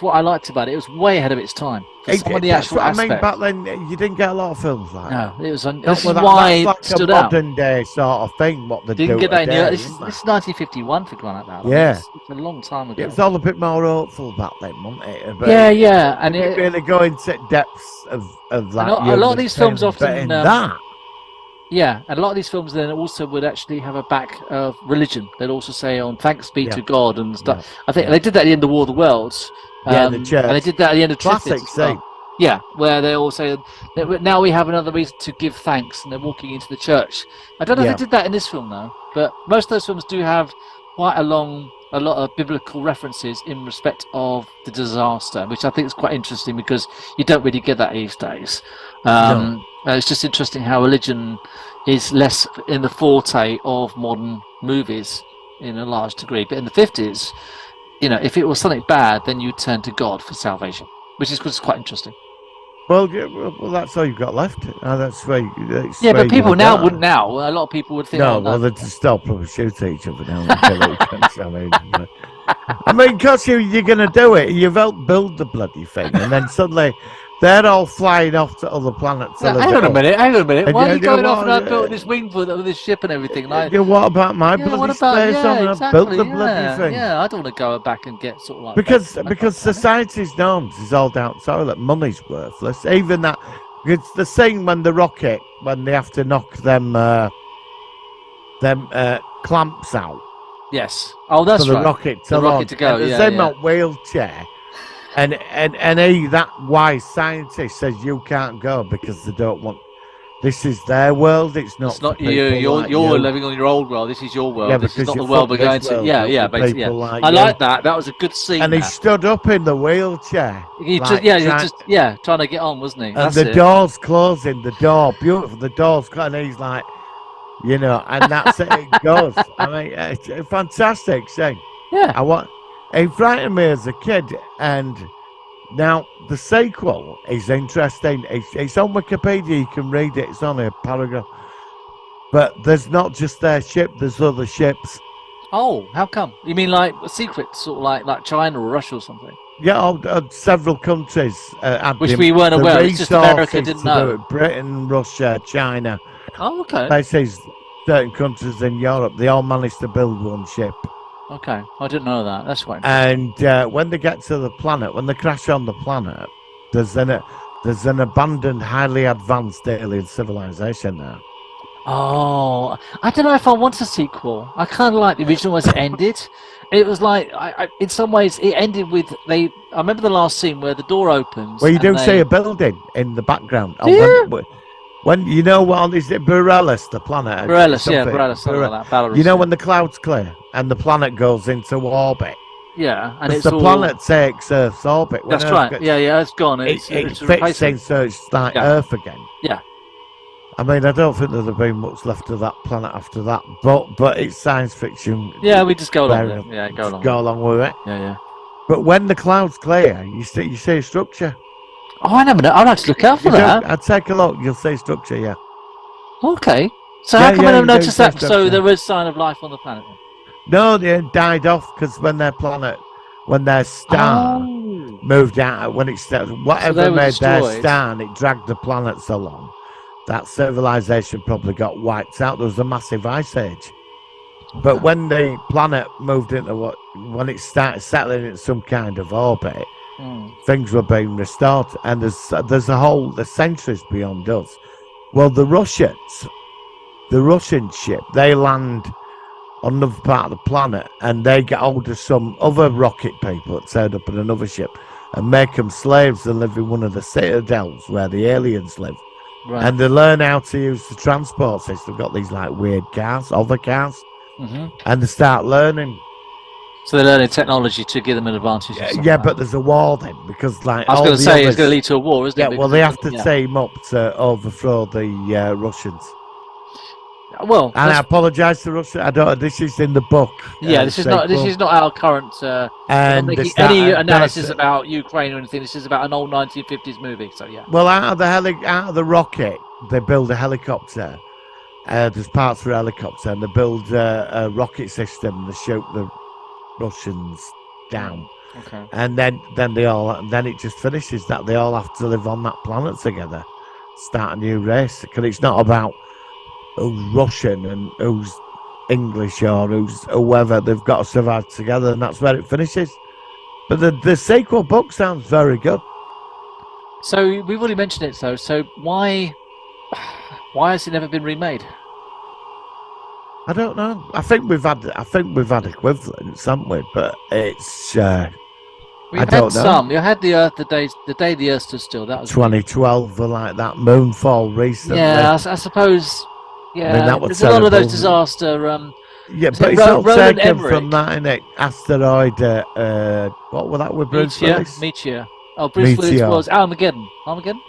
what I liked about it. It was way ahead of its time. Some of the actual aspects. I mean, back then you didn't get a lot of films like that. No, it was. This is why that's it stood out. Modern day sort of thing. What they didn't do get that. This is 1951 for crying out loud. Yeah, it's a long time ago. It was all a bit more hopeful back then, wasn't it? But and it really go into depths of like a lot of these films often. That. Yeah, and a lot of these films then also would actually have a back of religion. They'd also say, thanks be to God and stuff. Yeah. I think they did that at the end of War of the Worlds. The church. And they did that at the end of Classic Triffids. Yeah, where they all say, now we have another reason to give thanks, and they're walking into the church. I don't know if they did that in this film, though, but most of those films do have quite a lot of biblical references in respect of the disaster, which I think is quite interesting because you don't really get that these days. It's just interesting how religion is less in the forte of modern movies in a large degree. But in the 50s, if it was something bad, then you'd turn to God for salvation, which is quite interesting. Well, that's all you've got left. That's where. But people now wouldn't. Now a lot of people would think. They just stop and shoot each other now and kill each other. I mean, because you're going to do it, you've helped build the bloody thing, and then suddenly they're all flying off to other planets. Hang on a minute. Why are you going off and I built this wing for this ship and everything? What about my bloody space on? I built the bloody thing. Yeah, I don't want to go back and get sort of like because society's norms is all down. So that money's worthless. Even that, it's the same when the rocket, when they have to knock them clamps out. Yes. Oh, that's for right. The rocket to go. And there's them on wheelchair. And that wise scientist says you can't go because they don't want. This is their world. It's not you. You're living on your old world. This is your world. Yeah, this is not the world we're going to. Yeah, basically. I like that. That was a good scene. And he stood up in the wheelchair. Trying to get on, wasn't he? And the door's closing. The door, beautiful. The door's closing. And he's like, and that's it. It goes. I mean, it's a fantastic thing. Yeah. It frightened me as a kid, and now the sequel is interesting. It's on Wikipedia. You can read it. It's only a paragraph. But there's not just their ship. There's other ships. Oh, how come? You mean like a secret, sort of like China or Russia or something? Yeah, several countries. Which we weren't aware of. It's just America didn't know. Britain, Russia, China. Oh, okay. Places, certain countries in Europe, they all managed to build one ship. Okay, I didn't know that. That's quite interesting. And when they get to the planet, when they crash on the planet, there's an abandoned, highly advanced alien civilization there. Oh, I don't know if I want a sequel. I kind of like the original as it ended. It was like, in some ways, it ended with I remember the last scene where the door opens. Well, you do see a building in the background. When you know what is it, Borellus, the planet? Borellus, yeah, Something. Borellus, something like that. Belarus, You know yeah. when the clouds clear and the planet goes into orbit. Yeah, and 'Cause it's the all... planet takes Earth's orbit. When That's Earth right. gets- Yeah, it's gone. It It's fits replacement. in, so it's like Yeah. Earth again. Yeah. I mean, I don't think there'd have been much left of that planet after that, but it's science fiction. Yeah, we just go along Fair with it. enough. Yeah, go Just along. go along with it. Yeah. But when the clouds clear, you see a structure. Oh, I never know. I'd like to look out for You that. don't- I'd take a look. You'll see structure. Yeah. Okay. So Yeah, how come yeah, I never you do noticed say that? So structure. there is sign of life on the planet. Then? No, they died off because when their star Oh. moved out, when it started, they whatever were made their destroyed. star, and it dragged the planets along. That civilization probably got wiped out. There was a massive ice age. But when the planet moved into when it started settling in some kind of orbit, things were being restored, and there's centuries beyond us. Well, the Russian ship, they land on another part of the planet, and they get hold of some other rocket people that turned up in another ship, and make them slaves and live in one of the citadels where the aliens live. Right. And they learn how to use the transport system. They've got these like weird cars, hover cars, and they start learning. So they're learning technology to give them an advantage. or something Yeah, like but that. there's a war then, because like I was all going to the say it's others- going to lead to a war, isn't Yeah, it? well, Because they have to yeah. team up to overthrow the Russians. Well, And I that's- apologise to Russia. I don't. This is in the book. yeah, this is not our current. And not they making start- any and analysis they- about Ukraine or anything. This is about an old 1950s movie. So yeah. Well, out of the rocket, they build a helicopter. There's parts for a helicopter, and they build a rocket system to shoot the Russians down. Okay. And then it just finishes that they all have to live on that planet together, start a new race. Because it's not about who's Russian and who's English or who's whoever. They've got to survive together, and that's where it finishes. But the sequel book sounds very good. So we've already mentioned it. So why has it never been remade? I don't know. I think we've had equivalents, haven't we? But it's We've I had don't know. some. You had the Earth, the day the Earth stood still. That was 2012 or like that. Moonfall recently. Yeah, I suppose. Yeah, I mean, that was there's a lot of those terrible. disaster. Yeah, Is but it it's all Roland taken Emmerich? from that, innit? Asteroid. What was that with Bruce Willis? Meteor. Oh, Bruce Willis Meteor. was Armageddon.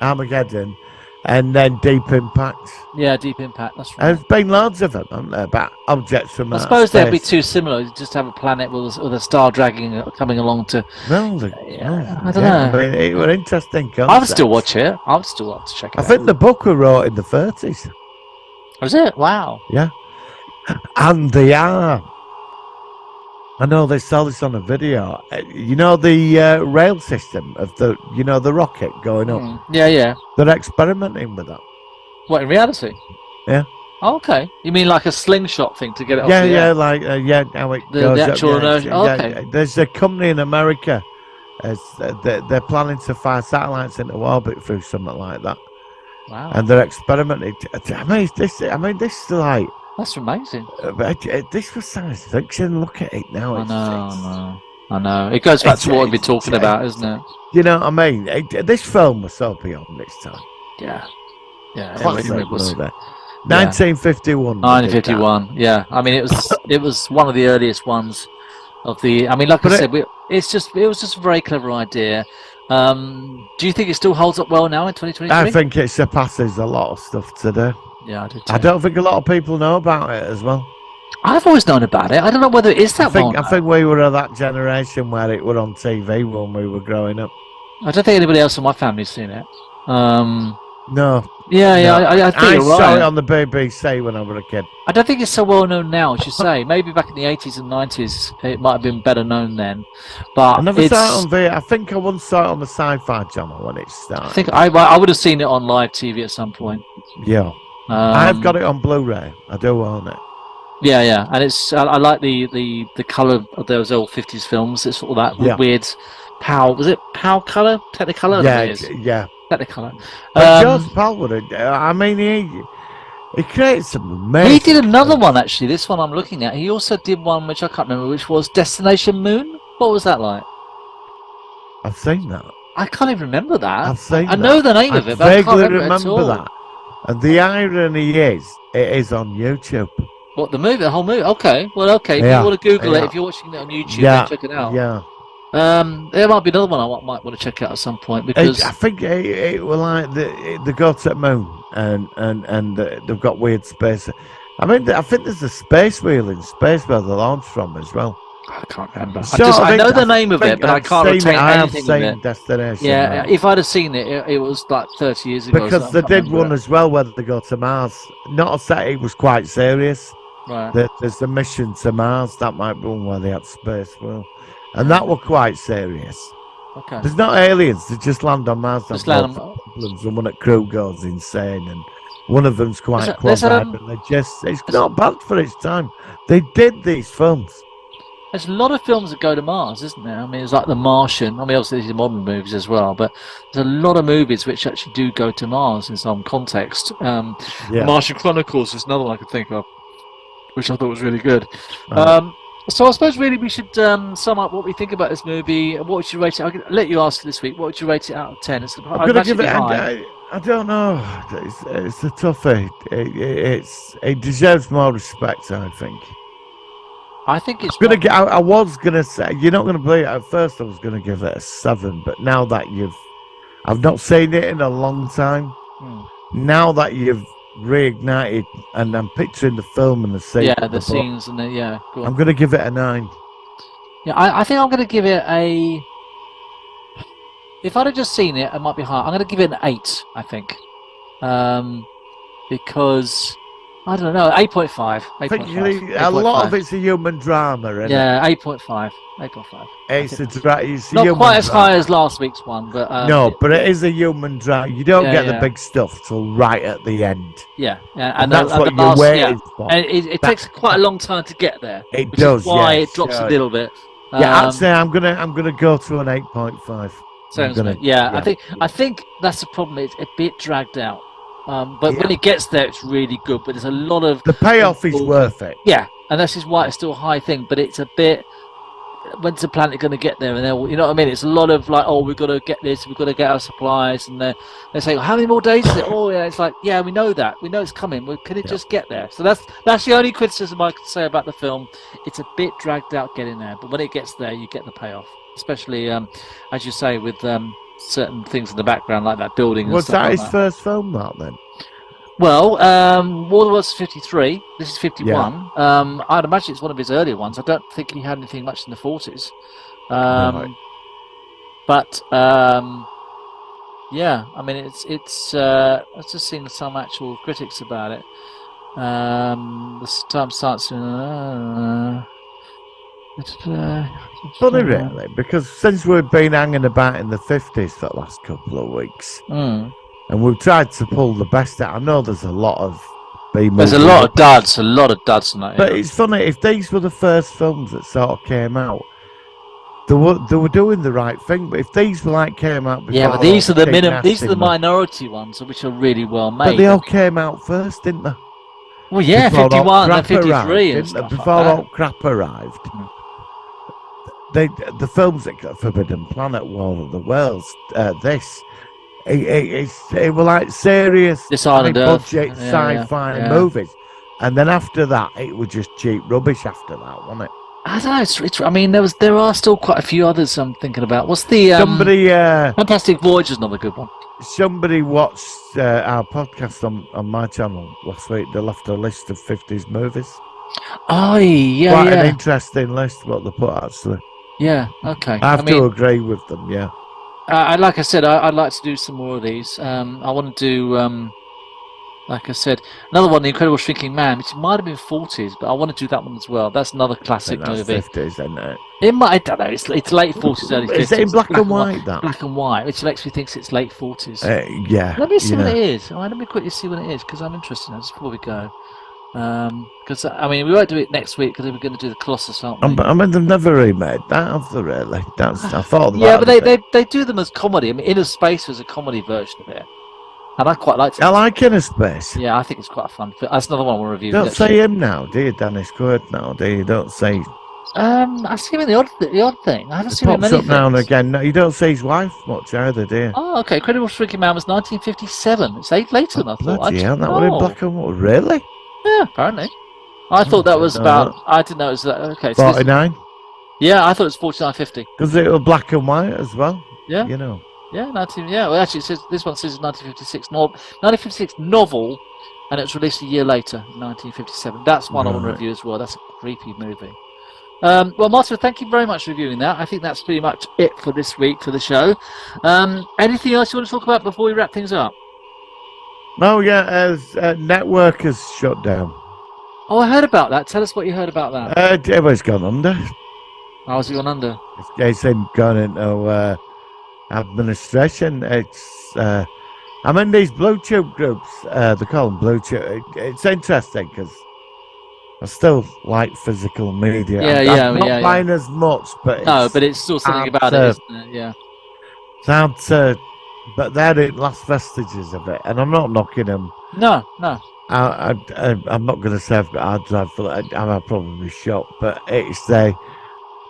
Armageddon, and then Deep Impact. Yeah, Deep Impact. That's right. There's been loads of them, haven't there? About objects from I outer suppose they'd be space. too similar. You just have a planet with a star dragging, coming along to. No, I don't know. I mean, it were interesting concepts. I'll still watch it. I'll still like to check it I out. think the book was wrote in the 30s. Was it? Wow. Yeah. And they are. I know they saw this on a video. You know the rail system of the rocket going up. Yeah. They're experimenting with that. What, in reality? Yeah. Oh, okay. You mean like a slingshot thing to get it off Yeah, the yeah, air? like how it The goes up, actual yeah, inertia- oh, okay. There's a company in America. They're planning to fire satellites into orbit through something like that, Wow. and they're experimenting. I mean, this is like. That's amazing. This was science fiction. Look at it now. I know. It goes back to what we've been talking it's- about, isn't it? You know what I mean? This film was so beyond its time. Yeah. Yeah. Classic It was. movie. 1951. 1951. Yeah. I mean, it was one of the earliest ones of the. I mean, like But I said, it was just a very clever idea. Do you think it still holds up well now in 2023? I think it surpasses a lot of stuff today. Yeah, I do too. I don't think a lot of people know about it as well. I've always known about it. I don't know whether it is that well. I think we were of that generation where it were on TV when we were growing up. I don't think anybody else in my family's seen it. No. Yeah, no. I think I you're saw right. it on the BBC when I was a kid. I don't think it's so well known now, as you say. Maybe back in the 80s and 90s, it might have been better known then. But I never it's, saw it on video. I think I once saw it on the Sci-Fi Channel when it started. I think I would have seen it on live TV at some point. Yeah. I've got it on Blu-ray. I do own it. Yeah, and it's I like the colour of those old 50s films. It's all that Yeah. weird PAL. Was it PAL colour? Technicolor? I don't know what it is. Yeah. Technicolor. But George Pal would have. I mean, he created some amazing. He did another one actually. This one I'm looking at. He also did one which I can't remember, which was Destination Moon. What was that like? I've seen that. I can't even remember that. I've seen I that. know the name of it, but I can't vaguely remember it at all. that. And the irony is, it is on YouTube. What, the movie? The whole movie? Okay. Well, okay. If Yeah, you want to Google it, yeah. if you're watching it on YouTube, Yeah, then check it out. yeah. There might be another one I might want to check out at some point because I think it will like the go to the moon and they've got weird space. I mean, I think there's a space wheel in space where they launch from as well. I can't remember. I I know the name of it, but I can't retain anything of it. Destination. Yeah, right? if I'd have seen it, it was like 30 years ago. Because so I they can't did remember one it. as well where they go to Mars. Not a set, it was quite serious. Right. There's a mission to Mars, that might be one where they had space wheel. And that were quite serious. Okay. There's not aliens, they just land on Mars. Just have land loads of problems, and one at crew goes insane, and one of them's quite There's quasi, and it's not bad for its time. They did these films. There's a lot of films that go to Mars, isn't there? I mean, it's like The Martian. I mean, obviously these are modern movies as well, but there's a lot of movies which actually do go to Mars in some context. Yeah. The Martian Chronicles is another one I could think of, which I thought was really good. Right. So I suppose really we should sum up what we think about this movie. What would you rate it? I'll let you ask this week. What would you rate it out of 10? I'm gonna give it. I don't know. It's a toughie. It deserves more respect, I think. I think it's Gonna get. I was gonna say you're not gonna believe it. At first, I was gonna give it a 7, but now that I've not seen it in a long time. Now that you've reignited, and I'm picturing the film and the scene. Yeah, the scenes and the Go on. I'm gonna give it a 9. Yeah, I think I'm going to give it a. If I'd have just seen it, it might be higher. I'm going to give it an 8. I think, because I don't know, 8.5. I think a lot of it's a human drama, isn't yeah, 8.5. 8.5. It's a Not human quite as drama. high as last week's one, but No, but it is a human drama. You don't Yeah, get the yeah. big stuff till right at the end, yeah, and that's what the you're last- waiting for. And it takes quite a long time to get there. It which does, is why yeah, it drops sure. a little bit. Yeah, I'd say I'm gonna go to an 8.5. Sounds gonna- good. Yeah, yeah. I think that's the problem. It's a bit dragged out. But when Yeah. it gets there, it's really good. But there's a lot of The payoff is worth it. yeah, and this is why it's still a high thing. But it's a bit. When's the planet going to get there? And you know what I mean? It's a lot of like, oh, we've got to get this, we've got to get our supplies, and they're saying, how many more days is it? Oh, yeah, it's like, yeah, we know that, we know it's coming. Well, can it just get there? So that's the only criticism I could say about the film. It's a bit dragged out getting there, but when it gets there, you get the payoff. Especially, as you say, with certain things in the background, like that building. And Was stuff that like his that. first film, that then? Well, War was 53. This is 51. I'd imagine it's one of his earlier ones. I don't think he had anything much in the 40s. Right. But yeah, I mean, it's. I've just seen some actual critics about it. The time starts. Funny, really, because since we've been hanging about in the 50s for the last couple of weeks, Mm. and we've tried to pull the best out. I know there's a lot of There's a lot of duds in that. But yeah. it's funny, if these were the first films that sort of came out, they were doing the right thing. But if these were like came out before, Yeah, but these are the minimum. These are the Nasty Man, minority ones, which are really well but made. they all came out first, didn't they? Well, yeah, Before all 51 and crap 53 arrived, and didn't they? stuff Before like that. all crap arrived. Mm. The films that got Forbidden Planet, War of the Worlds, it were like serious Dishonored Earth. budget Yeah, sci-fi yeah. movies, and then after that it was just cheap rubbish. After that, wasn't it? I don't know. I mean, there are still quite a few others I'm thinking about. What's the Somebody Fantastic Voyage is another good one. somebody watched our podcast on my channel last week. They left a list of 50s movies. Oh yeah, Quite an yeah, interesting list what they put, actually. yeah. Okay. I have mean, to agree with them. Yeah. like I said, I'd like to do some more of these. I want to do, like I said, another one, The Incredible Shrinking Man, which might have been 40s, but I want to do that one as well. That's another I classic think that's movie. 50s, isn't it? It might, I don't know. It's late 40s, early 50s. Is it in black and white, that? Black and white, which makes me think it's late 40s. Yeah. Let me see what yeah. it is. Let me quickly see what it is, because I'm interested in this before we go. Because I mean, we won't do it next week because we're going to do the Colossus, aren't we? I mean, they've never remade that, have they? Really? I thought. Yeah, that but they do them as comedy. I mean, Inner Space was a comedy version of it, and I quite liked it. I like Inner Space. Yeah, I think it's quite a fun film. That's another one we'll review. Don't next say week. him now, do you, Dennis Quaid? Now, do you? Don't say I see him in the odd thing. I haven't He seen him in pops many up now and things. again. No, you don't see his wife much either, do you? Oh, okay. Incredible Shrinking Man was 1957. It's later than I thought. Bloody hell, that Oh, was in black and white. Really? yeah, apparently. I thought that was no, about. no. I didn't know it was that. Okay, so this, 49? yeah, I thought it was 49.50. Because it was black and white as well. Yeah. You know. Yeah, 19. Yeah, well, actually, it says this one says 1956 1956 novel, and it was released a year later, 1957. That's one I want to Right. review as well. That's a creepy movie. Well, Martin, thank you very much for reviewing that. I think that's pretty much it for this week for the show. Anything else you want to talk about before we wrap things up? Oh, yeah, as Network has shut down. Oh, I heard about that. Tell us what you heard about that. Everybody's gone under. How's it gone under? It's gone into administration. It's I'm in these blue tube groups. They call them blue tube. It's interesting because I still like physical media. I'm not buying as much, but No, but it's still something about it, isn't it? Yeah. it's hard to. But they're the last vestiges of it, and I'm not knocking them. No. I'm not going to say I've got hard drive for it. I'm probably shocked, but it's they're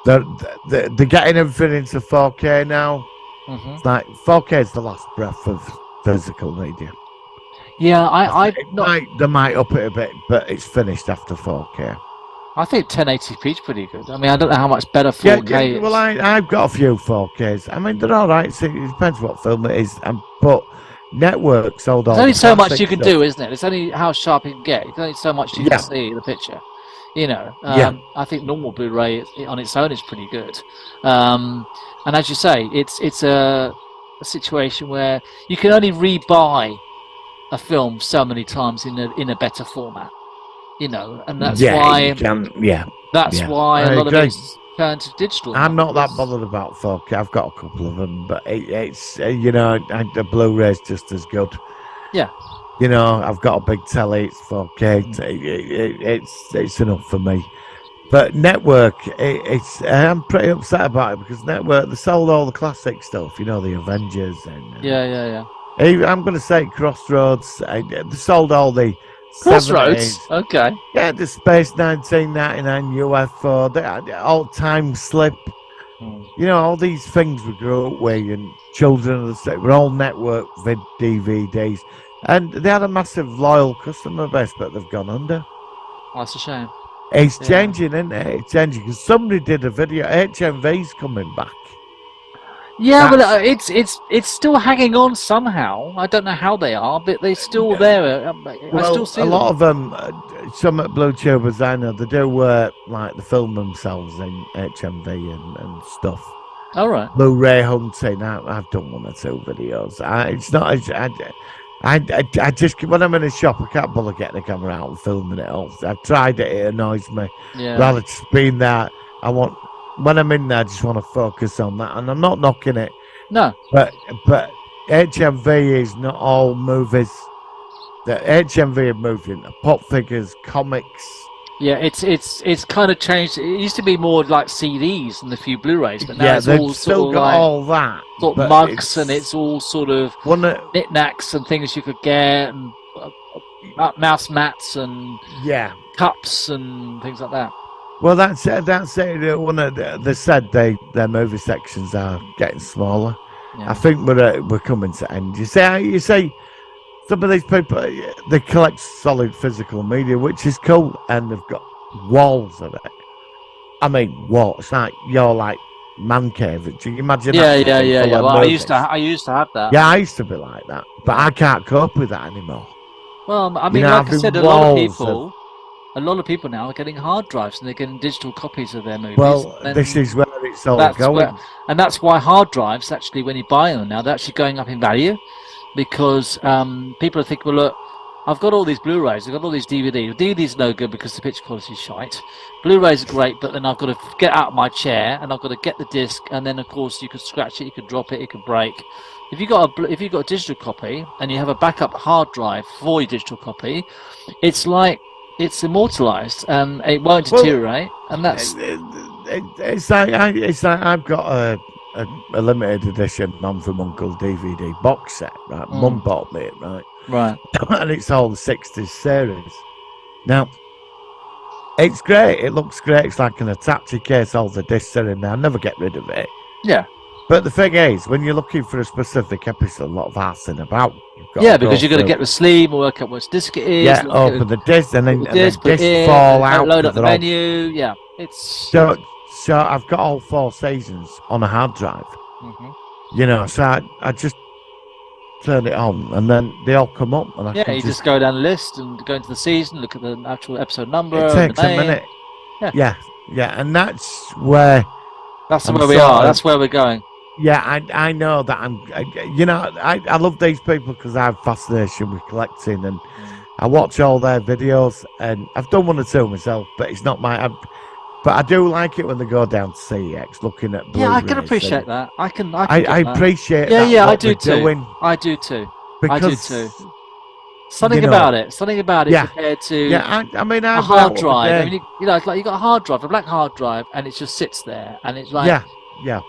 getting everything into 4K now. Mm-hmm. It's like 4K is the last breath of physical media. Yeah, They might up it a bit, but it's finished after 4K. I think 1080p is pretty good. I mean, I don't know how much better 4K is. Well, I've got a few 4Ks. I mean, they're all right. So it depends what film it is. But Network sold all. There's only the so much classic you can stuff. do, isn't it? It's only how sharp you can get. There's only so much you can see the picture. You know, I think normal Blu-ray on its own is pretty good. And as you say, it's a situation where you can only rebuy a film so many times in a better format. You know, and that's why why a lot of it's turned to digital. I'm not that bothered about 4K. I've got a couple of them, but it's the Blu-ray's just as good. Yeah. You know, I've got a big telly. It's 4K. It's enough for me. But Network, I'm pretty upset about it because Network, they sold all the classic stuff. You know, the Avengers and yeah. I'm going to say Crossroads. They sold all the Crossroads. 70s. Okay. Yeah, the Space 1999 UFO, the all Time Slip. You know, all these things we grew up with, and Children of the State were all Network DVDs. And they had a massive loyal customer base, but they've gone under. Oh, that's a shame. It's changing, isn't it? It's changing because somebody did a video. HMV's coming back. Yeah, well, it's still hanging on somehow. I don't know how they are, but they're still there. I still see a them. lot of them. Some at Blue Tubers, I know they do like they film themselves in HMV and stuff. All right. Blu-ray hunting. I've done one or two videos. It's not. I just when I'm in a shop, I can't bother getting the camera out and filming it all. I've tried it. It annoys me. Yeah. Rather just being there, when I'm in there, I just want to focus on that, and I'm not knocking it. No. But HMV is not all movies. The HMV are moving pop figures, comics. Yeah, it's kind of changed. It used to be more like CDs and a few Blu-rays, but now it's they've all still sort of got like all that. sort but of mugs, and it's all sort of knickknacks and things you could get, and mouse mats and cups and things like that. Well, that's it. They said their movie sections are getting smaller. Yeah. I think we're coming to end. You say some of these people they collect solid physical media, which is cool, and they've got walls of it. I mean, walls like your man cave. Do you imagine? Yeah. Well, I used to have that. Yeah, I used to be like that, but I can't cope with that anymore. Well, I mean, like I said, a lot of people now are getting hard drives and they're getting digital copies of their movies. Well, this is where it's all going. And that's why hard drives, actually, when you buy them now, they're actually going up in value because people are thinking, well, look, I've got all these Blu-rays, I've got all these DVDs. DVDs are no good because the picture quality is shite. Blu-rays are great, but then I've got to get out of my chair and I've got to get the disc, and then, of course, you could scratch it, you could drop it, it could break. If you've got a digital copy and you have a backup hard drive for your digital copy, it's like it's immortalized and it won't deteriorate, and that's it's like I've got a limited edition Mum from Uncle DVD box set, right? Mum bought me it, right, and it's all the 60s series. Now It's great. It looks great. It's like an Attache case. All the discs are in there. I never get rid of it. Yeah. But the thing is, when you're looking for a specific episode, a lot of arsing about. Yeah, because you've got to get the sleeve, work out which disc it is. Yeah, open the disc, and then put the disc discs fall out. load up the they're all- menu. Yeah, it's. So I've got all 4 seasons on a hard drive. Mhm. You know, so I just turn it on, and then they all come up, and I Yeah, can you just go down the list and go into the season, look at the actual episode number. It and takes the a name. minute. Yeah. Yeah, and that's where. That's I'm where we sort are. of- That's where we're going. Yeah, I know that I love these people because I have fascination with collecting, and I watch all their videos, and I've done 1 or 2 myself, but it's not but I do like it when they go down to CEX looking at Yeah, I can Blu-rays, appreciate and that. I can I get that. appreciate Yeah, that, yeah, I what do they're too. doing, I do too. because I do too. Something you know, about it. Something about it yeah. compared to Yeah, I mean, I a went hard out the drive. day- I mean, you know, it's like you got a hard drive, a black hard drive, and it just sits there, and it's like yeah,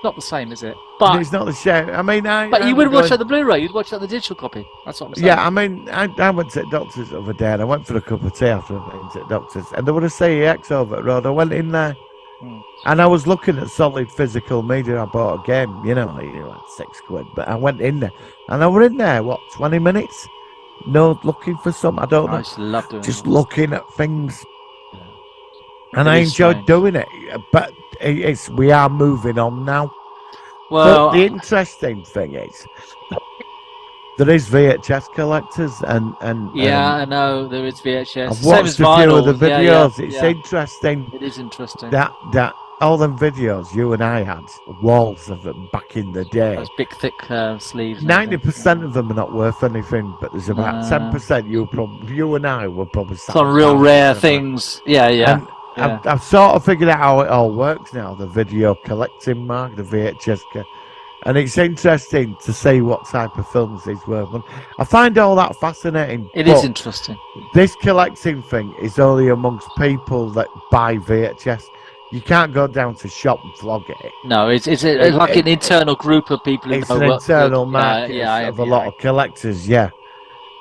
not the same, is it? But it's not the same. I mean, but you wouldn't watch it on the Blu-ray. You'd watch it on the digital copy. That's what I'm saying. Yeah, I mean, I went to the doctor's the other day, and I went for a cup of tea after I went to the doctor's, and there was a CEX over at road. I went in there, and I was looking at solid physical media. I bought a game, you know, like £6, but I went in there, and I was in there, 20 minutes? No, looking for some, I don't I know, just love doing just it. looking at things, and It I is enjoyed strange. doing it. But we are moving on now. Well, But the interesting thing is, there is VHS collectors, and yeah, I know there is VHS. I've Same watched as a few of the vinyl. Yeah, videos. yeah, It's yeah. interesting It is interesting. that all them videos you and I had, walls of them back in the day. Those big, thick sleeves. and 90% of them are not worth anything, but there's about 10% you and I were probably some real rare things. Yeah, yeah. And yeah. I've sort of figured out how it all works now. The video collecting mark, the VHS, and it's interesting to see what type of films these were. I find all that fascinating. It but is interesting. This collecting thing is only amongst people that buy VHS. You can't go down to shop and flog it. No, it's like an internal group of people. It's who an know internal yeah, market yeah, of a lot of collectors, yeah.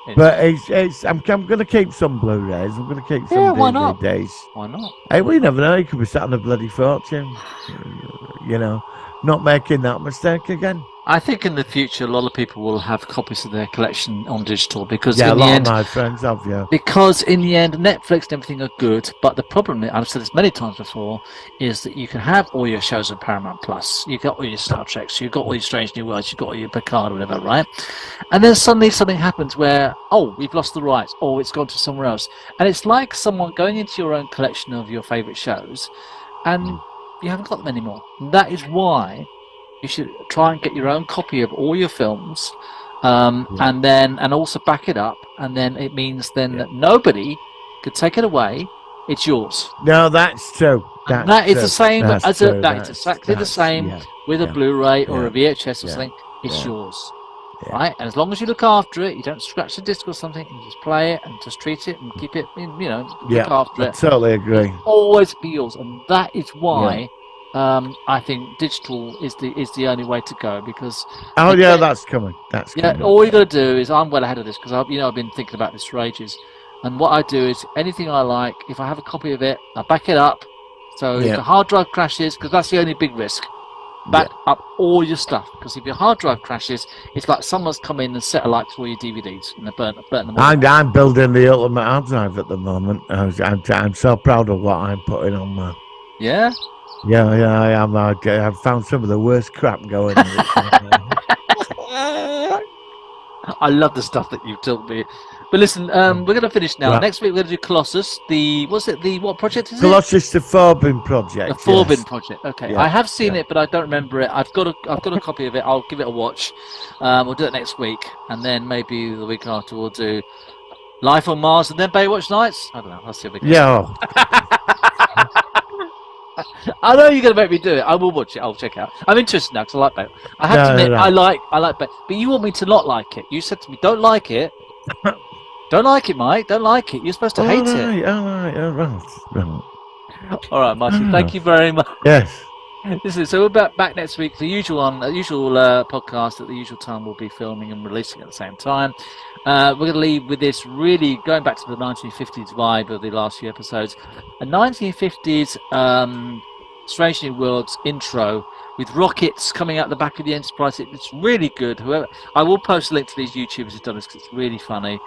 It's- But I'm going to keep some Blu-rays. I'm going to keep some Yeah, why not? DVDs. Why not? Hey, we never know. You could be sat on a bloody fortune. You know, not making that mistake again. I think in the future, a lot of people will have copies of their collection on digital because Yeah, a in the lot end, of my friends have, yeah. because in the end, Netflix and everything are good. But the problem, I've said this many times before, is that you can have all your shows on Paramount Plus. You've got all your Star Treks, you've got all your Strange New Worlds, you've got all your Picard or whatever, right? And then suddenly something happens where, oh, we've lost the rights, or it's gone to somewhere else. And it's like someone going into your own collection of your favourite shows, and you haven't got them anymore. That is why you should try and get your own copy of all your films, and also back it up, and then it means that nobody could take it away. It's yours. No, that's true. And that is the same That's as true. that is exactly the same with a Blu-ray or a VHS or something. It's yours, right? And as long as you look after it, you don't scratch the disc or something. You just play it and just treat it and keep it. Look after I it. totally agree. Always be yours, and that is why. I think digital is the only way to go because Oh, yeah, that's coming. That's coming. all you got to do is I'm well ahead of this because I've been thinking about this for ages, and what I do is anything I like, if I have a copy of it, I back it up. So if the hard drive crashes, because that's the only big risk, back up all your stuff because if your hard drive crashes, it's like someone's come in and set alight to all your DVDs and they burn them all. I'm building the ultimate hard drive at the moment. I'm so proud of what I'm putting on there. Yeah. Yeah, I am. I've found some of the worst crap going on. I love the stuff that you've told me. But listen, we're going to finish now. Right. Next week we're going to do Colossus. What project is it? Colossus the Forbin project. The Forbin yes. project. Okay, Yeah, I have seen it, but I don't remember it. I've got a copy of it. I'll give it a watch. We'll do it next week, and then maybe the week after we'll do Life on Mars, and then Baywatch Nights. I don't know. I'll see if we can. Yeah. I know you're going to make me do it. I will watch it. I'll check it out. I'm interested now because I like Bay. I have to admit, no. I like Bay. But you want me to not like it. You said to me, don't like it. Don't like it, Mike. Don't like it. You're supposed to hate it. All right. All right, Martin. Thank you very much. Yes. Listen, so we're back next week. The usual podcast at the usual time. We'll be filming and releasing at the same time. We're going to leave with this really going back to the 1950s vibe of the last few episodes. A 1950s Strange New Worlds intro with rockets coming out the back of the Enterprise. It's really good. I will post a link to these YouTubers who've done this because it's really funny.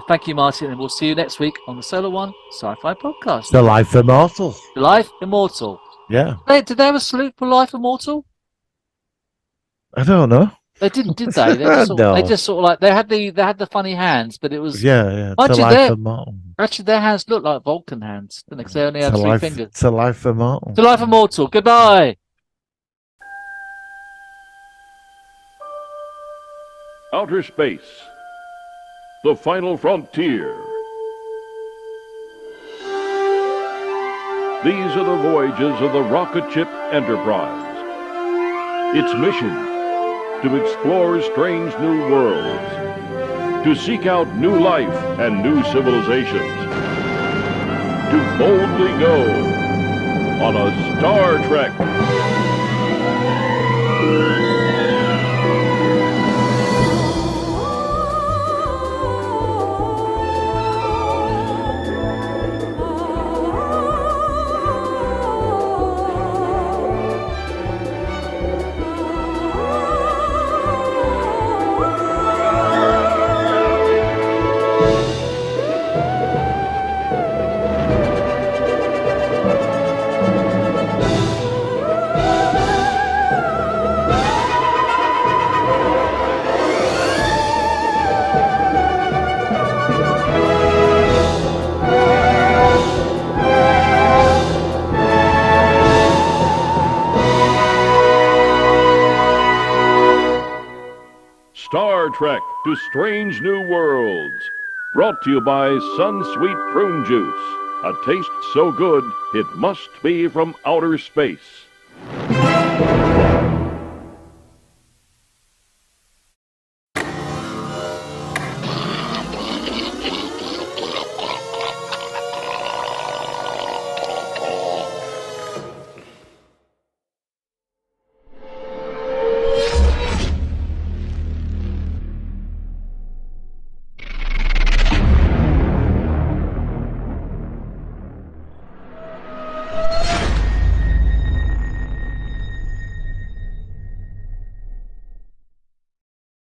Thank you, Martin, and we'll see you next week on the Solar One Sci-Fi Podcast. The Life Immortal. Life Immortal. Yeah. Did they have a salute for Life Immortal? I don't know. They didn't, did they? They just sort of like they had the funny hands, but it was Yeah. Actually, Immortal. actually their hands look like Vulcan hands, didn't they? 'Cause they only had three fingers. To Life Immortal. To Life Immortal. Goodbye. Outer space. The final frontier. These are the voyages of the rocket ship Enterprise. Its mission, to explore strange new worlds, to seek out new life and new civilizations, to boldly go on a Star Trek. Star Trek to Strange New Worlds. Brought to you by Sunsweet Prune Juice. A taste so good, it must be from outer space.